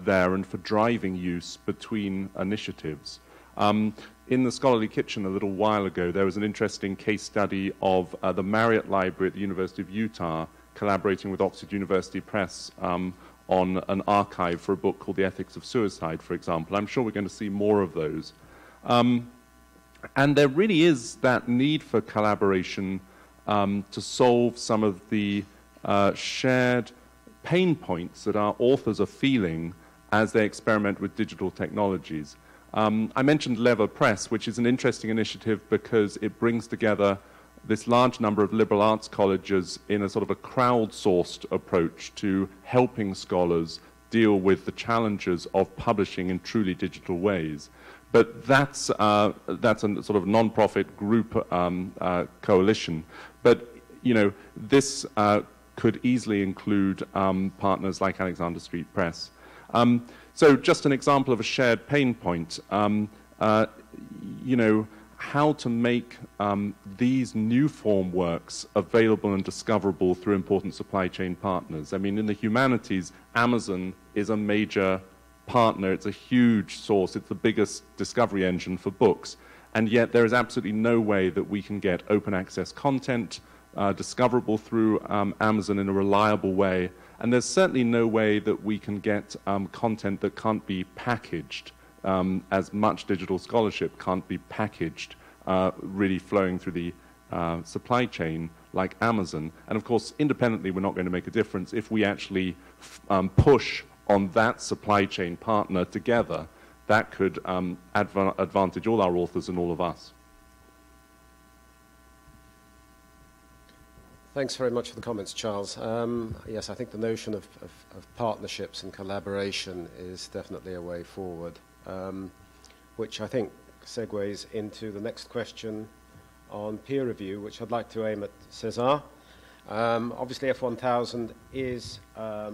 there and for driving use between initiatives. In the Scholarly Kitchen a little while ago, there was an interesting case study of the Marriott Library at the University of Utah collaborating with Oxford University Press on an archive for a book called The Ethics of Suicide, for example. I'm sure we're going to see more of those. And there really is that need for collaboration to solve some of the shared pain points that our authors are feeling as they experiment with digital technologies. I mentioned Lever Press, which is an interesting initiative because it brings together this large number of liberal arts colleges in a sort of a crowdsourced approach to helping scholars deal with the challenges of publishing in truly digital ways. But that's a sort of non-profit group coalition. But this could easily include partners like Alexander Street Press. So just an example of a shared pain point. How to make these new form works available and discoverable through important supply chain partners. I mean, in the humanities, Amazon is a major partner. It's a huge source. It's the biggest discovery engine for books. And yet there is absolutely no way that we can get open access content discoverable through Amazon in a reliable way. And there's certainly no way that we can get content that can't be packaged, as much digital scholarship can't be packaged, really flowing through the supply chain like Amazon. And of course, independently, we're not going to make a difference if we actually push on that supply chain partner together. That could advantage all our authors and all of us.
Thanks very much for the comments, Charles. Yes, I think the notion of partnerships and collaboration is definitely a way forward, which I think segues into the next question on peer review, which I'd like to aim at Cesar. Obviously, F1000 is a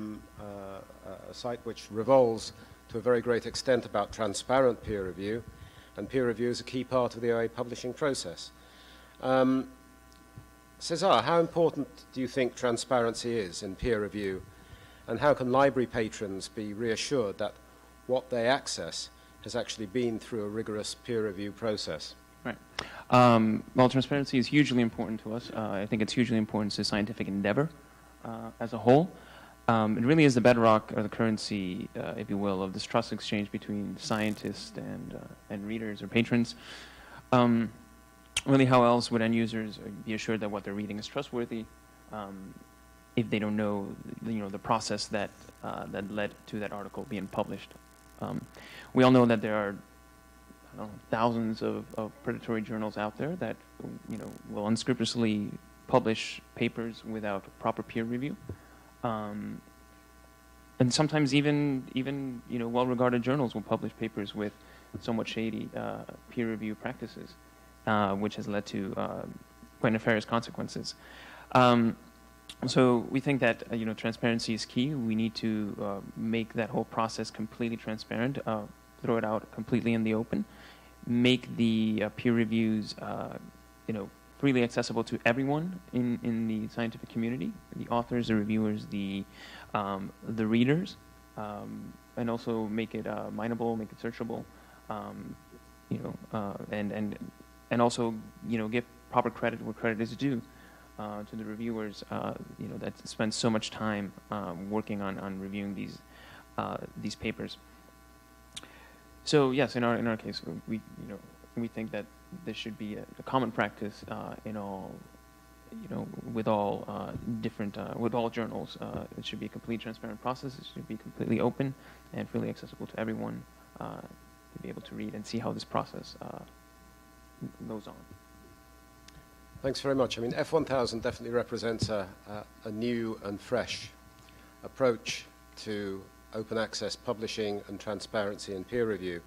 site which revolves to a very great extent about transparent peer review, and peer review is a key part of the OA publishing process. Cesar, how important do you think transparency is in peer review, and how can library patrons be reassured that what they access has actually been through a rigorous peer review process?
Right. Well, transparency is hugely important to us. I think it's hugely important to scientific endeavor as a whole. It really is the bedrock or the currency, if you will, of this trust exchange between scientists and readers or patrons. Really, how else would end users be assured that what they're reading is trustworthy if they don't know, the process that that led to that article being published? We all know that there are thousands of predatory journals out there that will unscrupulously publish papers without proper peer review, and sometimes even well-regarded journals will publish papers with somewhat shady peer review practices, which has led to quite nefarious consequences. So we think that transparency is key. We need to make that whole process completely transparent, throw it out completely in the open, make the peer reviews freely accessible to everyone in the scientific community, the authors, the reviewers, the readers, and also make it mineable, make it searchable, and also give proper credit where credit is due to the reviewers that spend so much time working on reviewing these papers. So yes, in our case, we think that this should be a common practice in all with all with all journals. It should be a completely transparent process. It should be completely open and freely accessible to everyone to be able to read and see how this process goes on.
Thanks very much. I mean, F1000 definitely represents a new and fresh approach to open access publishing and transparency and peer review.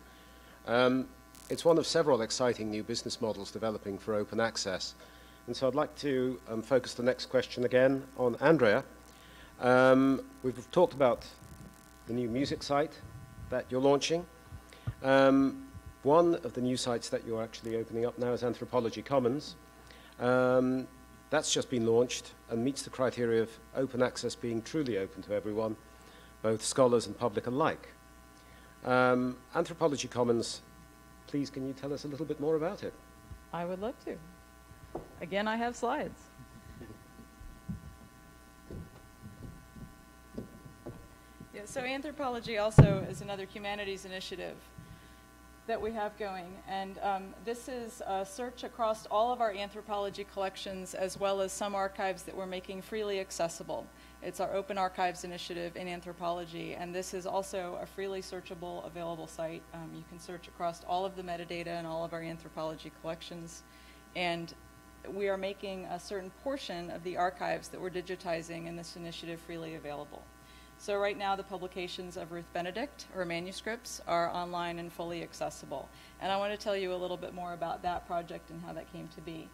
It's one of several exciting new business models developing for open access. And so I'd like to focus the next question again on Andrea. We've talked about the new music site that you're launching. One of the new sites that you're actually opening up now is Anthropology Commons. That's just been launched and meets the criteria of open access being truly open to everyone, both scholars and public alike. Anthropology Commons, please can you tell us a little bit more about it?
I would love to. Again, I have slides. Yeah, so Anthropology also is another humanities initiative that we have going, and this is a search across all of our anthropology collections as well as some archives that we're making freely accessible. It's our Open Archives initiative in anthropology, and this is also a freely searchable, available site. You can search across all of the metadata in all of our anthropology collections, and we are making a certain portion of the archives that we're digitizing in this initiative freely available. So right now the publications of Ruth Benedict, her manuscripts, are online and fully accessible. And I want to tell you a little bit more about that project and how that came to be.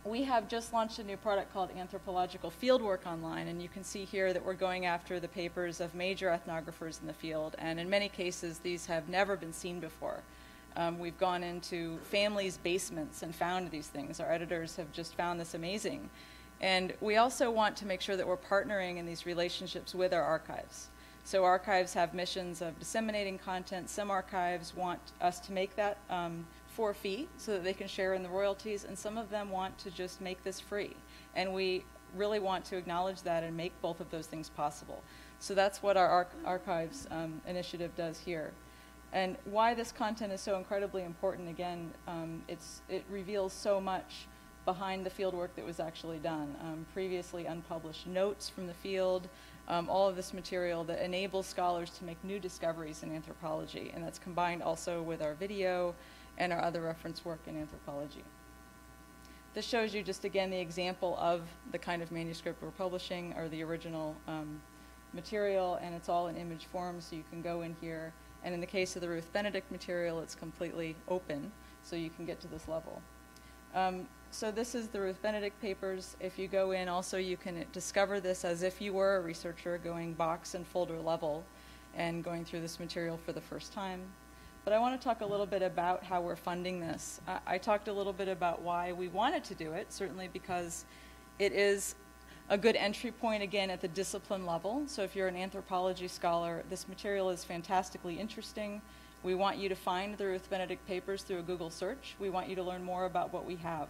We have just launched a new product called Anthropological Fieldwork online, and you can see here that we're going after the papers of major ethnographers in the field, and in many cases these have never been seen before. We've gone into families' basements and found these things. Our editors have just found this amazing. And we also want to make sure that we're partnering in these relationships with our archives. So archives have missions of disseminating content. Some archives want us to make that for a fee so that they can share in the royalties, and some of them want to just make this free. And we really want to acknowledge that and make both of those things possible. So that's what our archives initiative does here. And why this content is so incredibly important, again, it reveals so much behind the field work that was actually done. Previously unpublished notes from the field, all of this material that enables scholars to make new discoveries in anthropology, and that's combined also with our video and our other reference work in anthropology. This shows you just again the example of the kind of manuscript we're publishing, or the original material, and it's all in image form, so you can go in here. And in the case of the Ruth Benedict material, it's completely open, so you can get to this level. So this is the Ruth Benedict papers. If you go in, also you can discover this as if you were a researcher, going box and folder level and going through this material for the first time. But I want to talk a little bit about how we're funding this. I talked a little bit about why we wanted to do it, certainly because it is a good entry point, again, at the discipline level. So if you're an anthropology scholar, this material is fantastically interesting. We want you to find the Ruth Benedict papers through a Google search. We want you to learn more about what we have.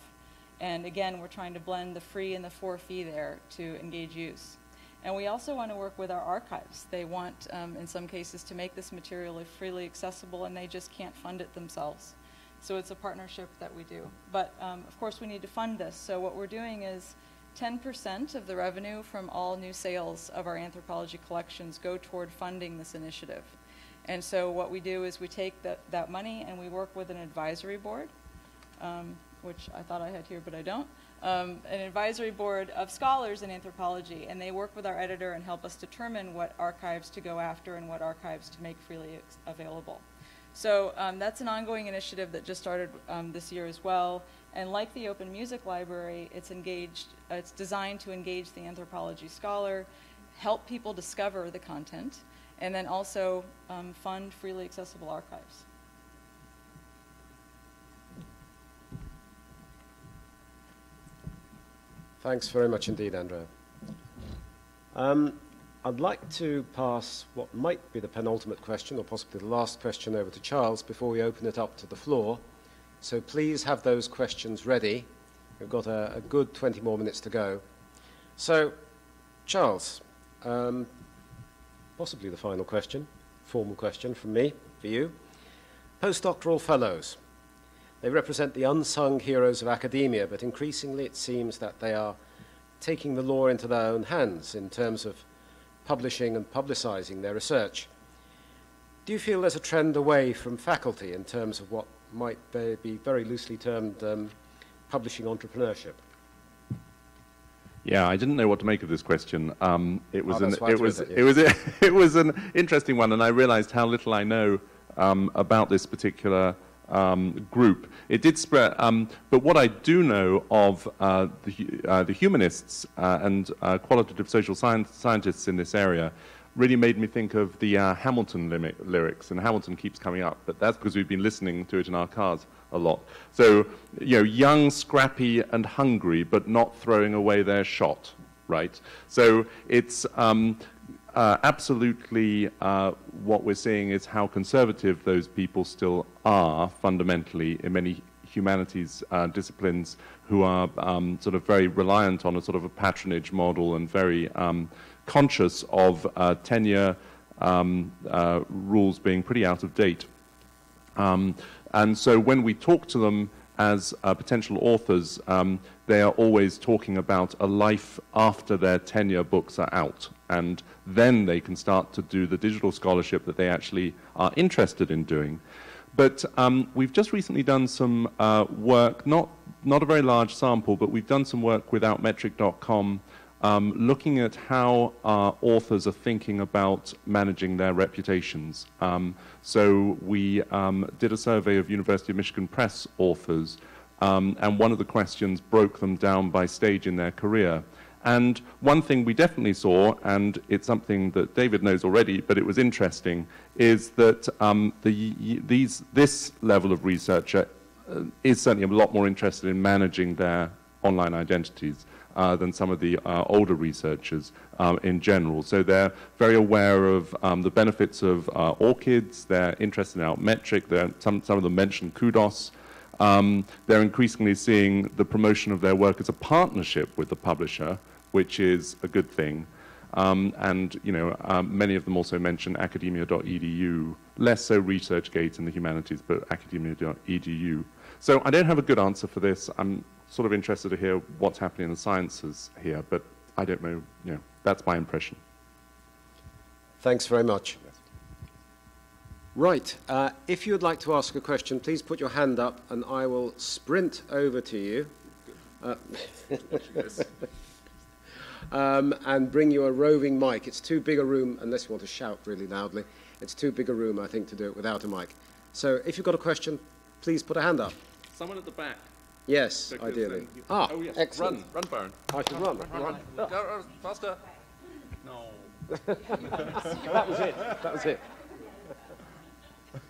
And again, we're trying to blend the free and the for fee there to engage use. And we also want to work with our archives. They want, in some cases, to make this material freely accessible, and they just can't fund it themselves. So it's a partnership that we do. But of course, we need to fund this. So what we're doing is 10% of the revenue from all new sales of our anthropology collections go toward funding this initiative. And so what we do is we take that money and we work with an advisory board, which I thought I had here, but I don't. An advisory board of scholars in anthropology, and they work with our editor and help us determine what archives to go after and what archives to make freely available. So that's an ongoing initiative that just started this year as well. And like the Open Music Library, it's designed to engage the anthropology scholar, help people discover the content, and then also fund freely accessible archives.
Thanks very much indeed, Andrea. I'd like to pass what might be the penultimate question, or possibly the last question, over to Charles before we open it up to the floor. So please have those questions ready. We've got a good 20 more minutes to go. So, Charles, possibly the final question, formal question from me for you. Postdoctoral fellows. They represent the unsung heroes of academia, but increasingly it seems that they are taking the law into their own hands in terms of publishing and publicizing their research. Do you feel there's a trend away from faculty in terms of what might be very loosely termed publishing entrepreneurship?
Yeah, I didn't know what to make of this question. It was an interesting one, and I realized how little I know about this particular group. It did spread, but what I do know of the humanists and qualitative social scientists in this area really made me think of the Hamilton lyrics, and Hamilton keeps coming up, but that's because we've been listening to it in our cars a lot. So, you know, young, scrappy, and hungry, but not throwing away their shot, right? So it's absolutely what we're seeing is how conservative those people still are fundamentally in many humanities disciplines, who are sort of very reliant on a sort of a patronage model and very conscious of tenure rules being pretty out of date. And so when we talk to them as potential authors, they are always talking about a life after their tenure books are out. And then they can start to do the digital scholarship that they actually are interested in doing. But we've just recently done some work, not a very large sample, but we've done some work with Outmetric.com looking at how authors are thinking about managing their reputations. So we did a survey of University of Michigan Press authors, and one of the questions broke them down by stage in their career. And one thing we definitely saw, and it's something that David knows already, but it was interesting, is that this level of researcher is certainly a lot more interested in managing their online identities than some of the older researchers in general. So they're very aware of the benefits of ORCIDs, they're interested in Outmetric, some of them mention Kudos. They're increasingly seeing the promotion of their work as a partnership with the publisher, which is a good thing. And many of them also mention academia.edu, less so ResearchGate in the humanities, but academia.edu. So I don't have a good answer for this. I'm sort of interested to hear what's happening in the sciences here, but I don't know, that's my impression.
Thanks very much.
Yes.
Right, if you would like to ask a question, please put your hand up and I will sprint over to you. And bring you a roving mic. It's too big a room, unless you want to shout really loudly. It's too big a room, I think, to do it without a mic. So if you've got a question, please put a hand up.
Someone at the back.
Yes, ideally.
Oh, yes.
Excellent.
Run, Byron.
I should run.
Go faster. No.
That was it. That was it.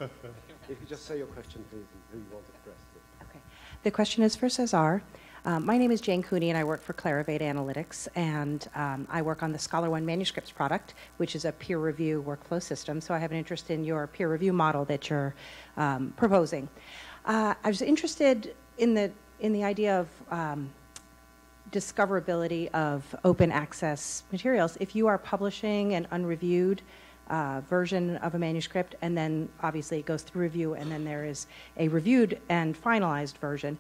If you just say your question, please, and who you want to address it.
Okay. The question is for Cesar. My name is Jane Cooney, and I work for Clarivate Analytics, and I work on the ScholarOne manuscripts product, which is a peer review workflow system. So I have an interest in your peer review model that you're proposing. I was interested in the idea of discoverability of open access materials. If you are publishing an unreviewed version of a manuscript, and then obviously it goes through review, and then there is a reviewed and finalized version,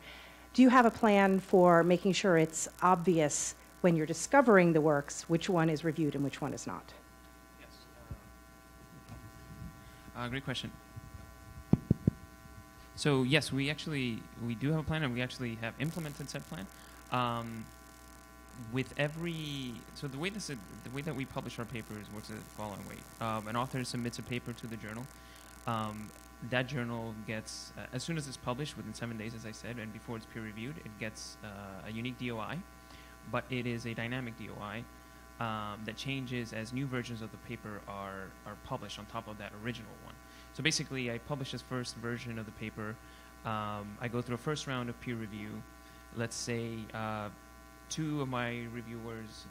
do you have a plan for making sure it's obvious when you're discovering the works which one is reviewed and which one is not?
Yes. Great question. So yes, we do have a plan, and we actually have implemented said plan. So the way that we publish our papers works the following way. An author submits a paper to the journal. That journal gets, as soon as it's published, within 7 days, as I said, and before it's peer reviewed, it gets a unique DOI, but it is a dynamic DOI that changes as new versions of the paper are published on top of that original one. So basically, I publish this first version of the paper. I go through a first round of peer review. Let's say two of my reviewers,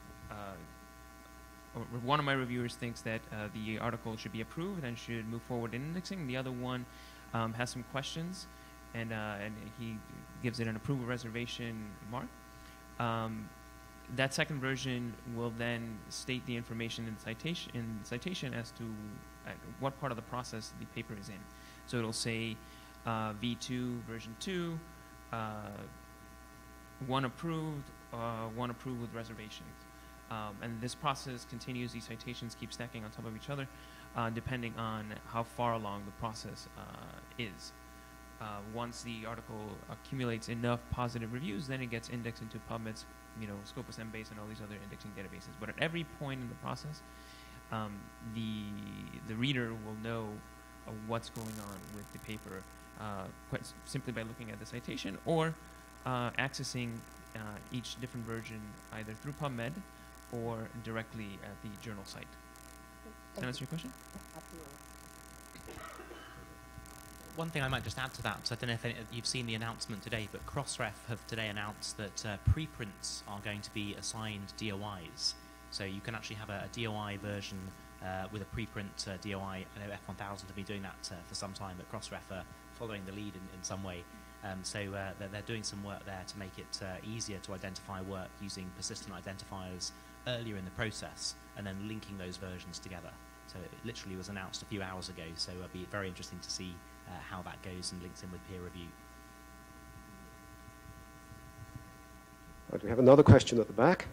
or one of my reviewers thinks that the article should be approved and should move forward in indexing. The other one has some questions, and he gives it an approval reservation mark. That second version will then state the information in citation as to what part of the process the paper is in. So it'll say V2 version 2, one approved with reservations. And this process continues. These citations keep stacking on top of each other, depending on how far along the process is. Once the article accumulates enough positive reviews, then it gets indexed into PubMed's, Scopus Embase and all these other indexing databases. But at every point in the process, the reader will know what's going on with the paper quite simply by looking at the citation or accessing each different version either through PubMed or directly at the journal site. Does that answer your question?
Absolutely.
One thing I might just add to that, I don't know if you've seen the announcement today, but Crossref have today announced that preprints are going to be assigned DOIs. So you can actually have a DOI version with a preprint DOI. I know F1000 have been doing that for some time, but Crossref are following the lead in some way. So they're doing some work there to make it easier to identify work using persistent identifiers earlier in the process and then linking those versions together. So it literally was announced a few hours ago, so it'll be very interesting to see how that goes and links in with peer review.
Right, we have another question at the back.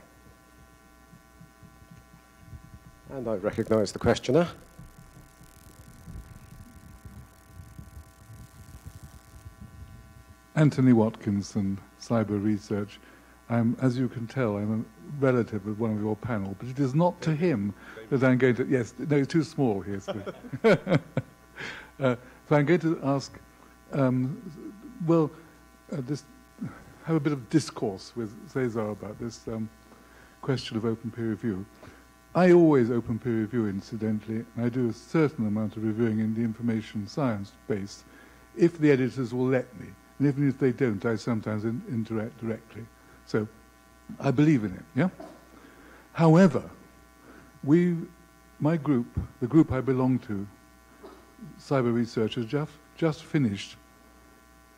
And I recognize the questioner.
Anthony Watkinson, Cyber Research. As you can tell, I'm a relative of one of your panel, but it is not to him that I'm going to... Yes, no, it's too small here. So I'm going to ask, just have a bit of discourse with Cesar about this question of open peer review. I always open peer review, incidentally, and I do a certain amount of reviewing in the information science space, if the editors will let me. And even if they don't, I sometimes interact directly. So I believe in it, yeah? However, my group, the group I belong to, Cyber Research, has just finished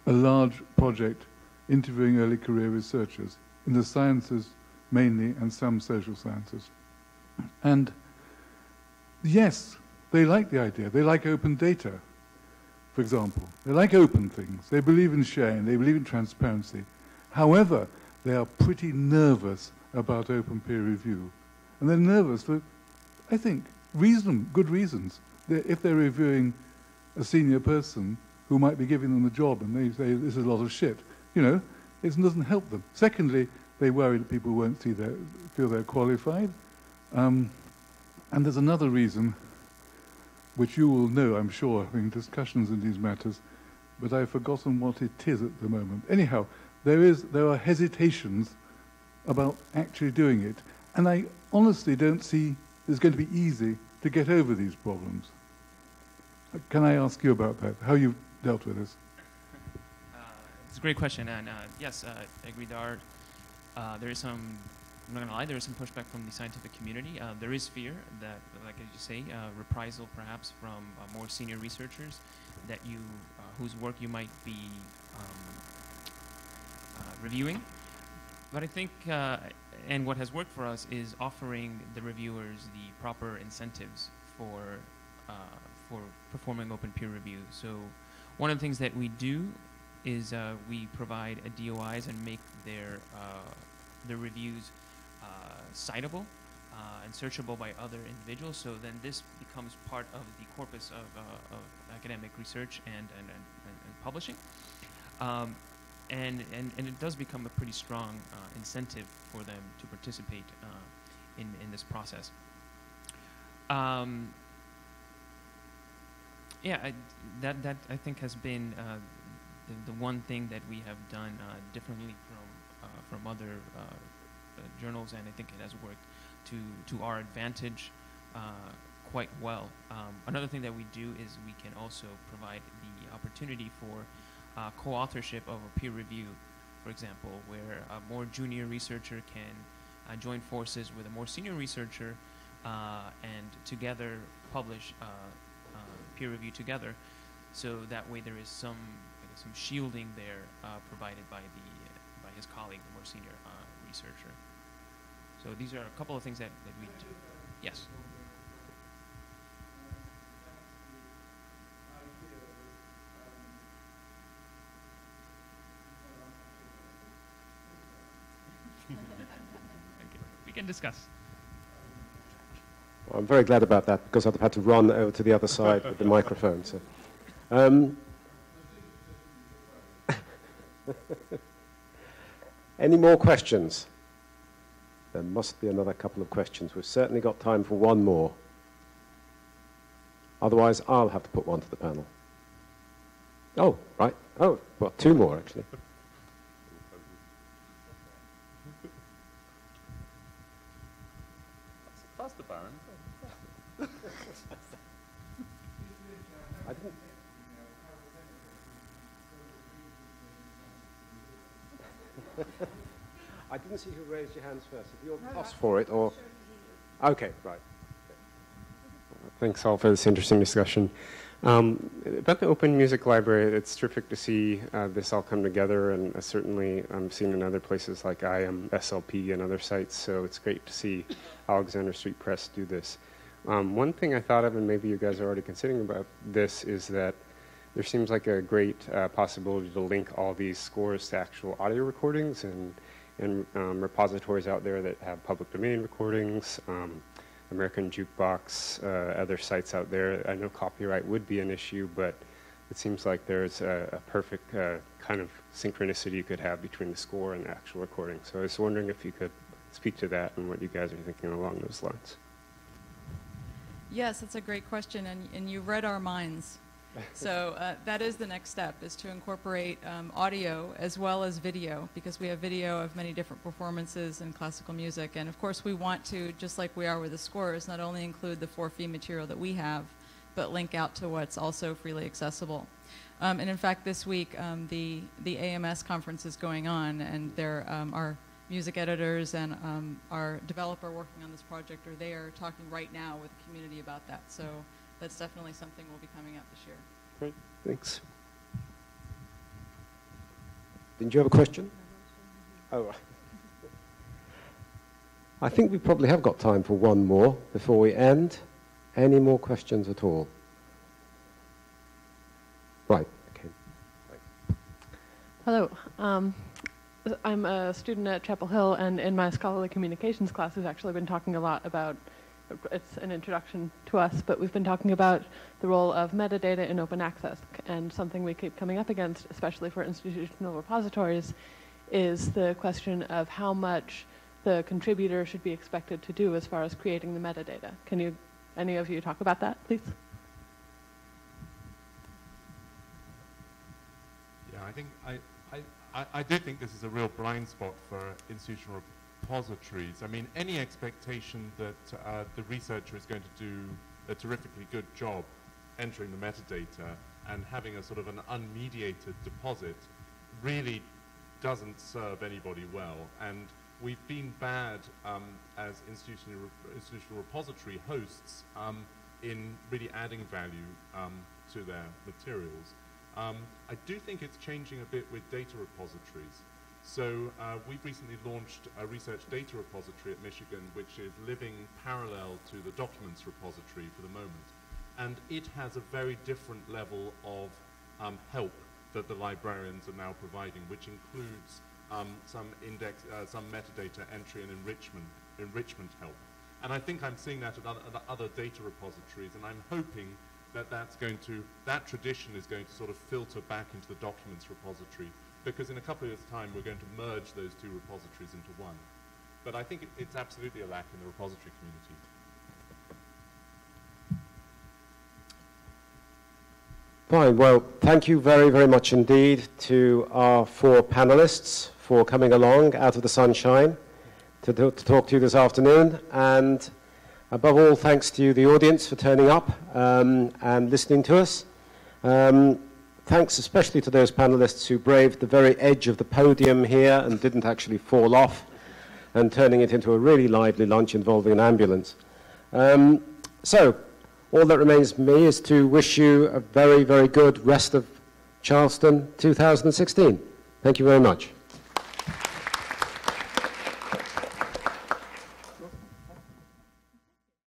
a large project interviewing early career researchers in the sciences mainly and some social sciences. And yes, they like the idea. They like open data, for example. They like open things. They believe in sharing. They believe in transparency. However, they are pretty nervous about open peer review. And they're nervous for, I think, good reasons. If they're reviewing a senior person who might be giving them a job and they say, this is a lot of shit, you know, it doesn't help them. Secondly, they worry that people won't feel they're qualified. And there's another reason, which you will know, I'm sure, having discussions in these matters, but I've forgotten what it is at the moment. Anyhow, there are hesitations about actually doing it, and I honestly don't see it's going to be easy to get over these problems. Can I ask you about that, how you've dealt with this?
It's a great question, and yes, I agree there is some, I'm not going to lie, there is some pushback from the scientific community. There is fear that, like you say, reprisal perhaps from more senior researchers that whose work you might be reviewing. But I think, and what has worked for us is offering the reviewers the proper incentives for performing open peer review. So one of the things that we do is we provide DOIs and make their reviews citable and searchable by other individuals. So then this becomes part of the corpus of academic research and publishing. And it does become a pretty strong incentive for them to participate in this process. That I think has been the one thing that we have done differently from other journals, and I think it has worked to our advantage quite well. Another thing that we do is we can also provide the opportunity for co-authorship of a peer review, for example, where a more junior researcher can join forces with a more senior researcher and together publish peer review together. So that way there is some shielding there provided by his colleague, the more senior researcher. So these are a couple of things that we do. Yes. We can discuss.
Well, I'm very glad about that because I'd have had to run over to the other side with the microphone. So, any more questions? There must be another couple of questions. We've certainly got time for one more. Otherwise, I'll have to put one to the panel. Oh, right. Oh, well, two more, actually.
Faster, Byron.
I didn't see who raised your hands first. If you're tossed for it, or... Okay, right.
Thanks all for this interesting discussion. About the Open Music Library, it's terrific to see this all come together, and certainly I'm seeing in other places like SLP and other sites, so it's great to see Alexander Street Press do this. One thing I thought of, and maybe you guys are already considering about this, is that there seems like a great possibility to link all these scores to actual audio recordings and repositories out there that have public domain recordings, American Jukebox, other sites out there. I know copyright would be an issue, but it seems like there's a perfect kind of synchronicity you could have between the score and the actual recording. So I was wondering if you could speak to that and what you guys are thinking along those lines.
Yes, that's a great question, and you read our minds. So that is the next step, is to incorporate audio as well as video, because we have video of many different performances in classical music. And of course, we want to, just like we are with the scores, not only include the for-fee material that we have, but link out to what's also freely accessible. And in fact, this week, the AMS conference is going on, and there our music editors and our developer working on this project are there talking right now with the community about that. So that's definitely something will be coming out this year.
Great, thanks. Didn't you have a question? Oh, I think we probably have got time for one more before we end. Any more questions at all? Right, okay.
Hello. I'm a student at Chapel Hill, and in my scholarly communications class, we've actually been talking a lot about, it's an introduction to us, but we've been talking about the role of metadata in open access, and something we keep coming up against, especially for institutional repositories, is the question of how much the contributor should be expected to do as far as creating the metadata. Can you, any of you, talk about that, please?
Yeah, I think I do think this is a real blind spot for institutional repositories. I mean, any expectation that the researcher is going to do a terrifically good job entering the metadata and having a sort of an unmediated deposit really doesn't serve anybody well. And we've been bad as institutional repository hosts in really adding value to their materials. I do think it's changing a bit with data repositories. So we've recently launched a research data repository at Michigan, which is living parallel to the documents repository for the moment. And it has a very different level of help that the librarians are now providing, which includes some metadata entry and enrichment help. And I think I'm seeing that at other data repositories, and I'm hoping that that tradition is going to sort of filter back into the documents repository, because in a couple of years' time we're going to merge those two repositories into one. But I think it's absolutely a lack in the repository community.
Fine, well, thank you very, very much indeed to our four panelists for coming along out of the sunshine to talk to you this afternoon. And above all, thanks to you, the audience, for turning up and listening to us. Thanks especially to those panelists who braved the very edge of the podium here and didn't actually fall off, and turning it into a really lively lunch involving an ambulance. So, all that remains for me is to wish you a very, very good rest of Charleston 2016. Thank you very much.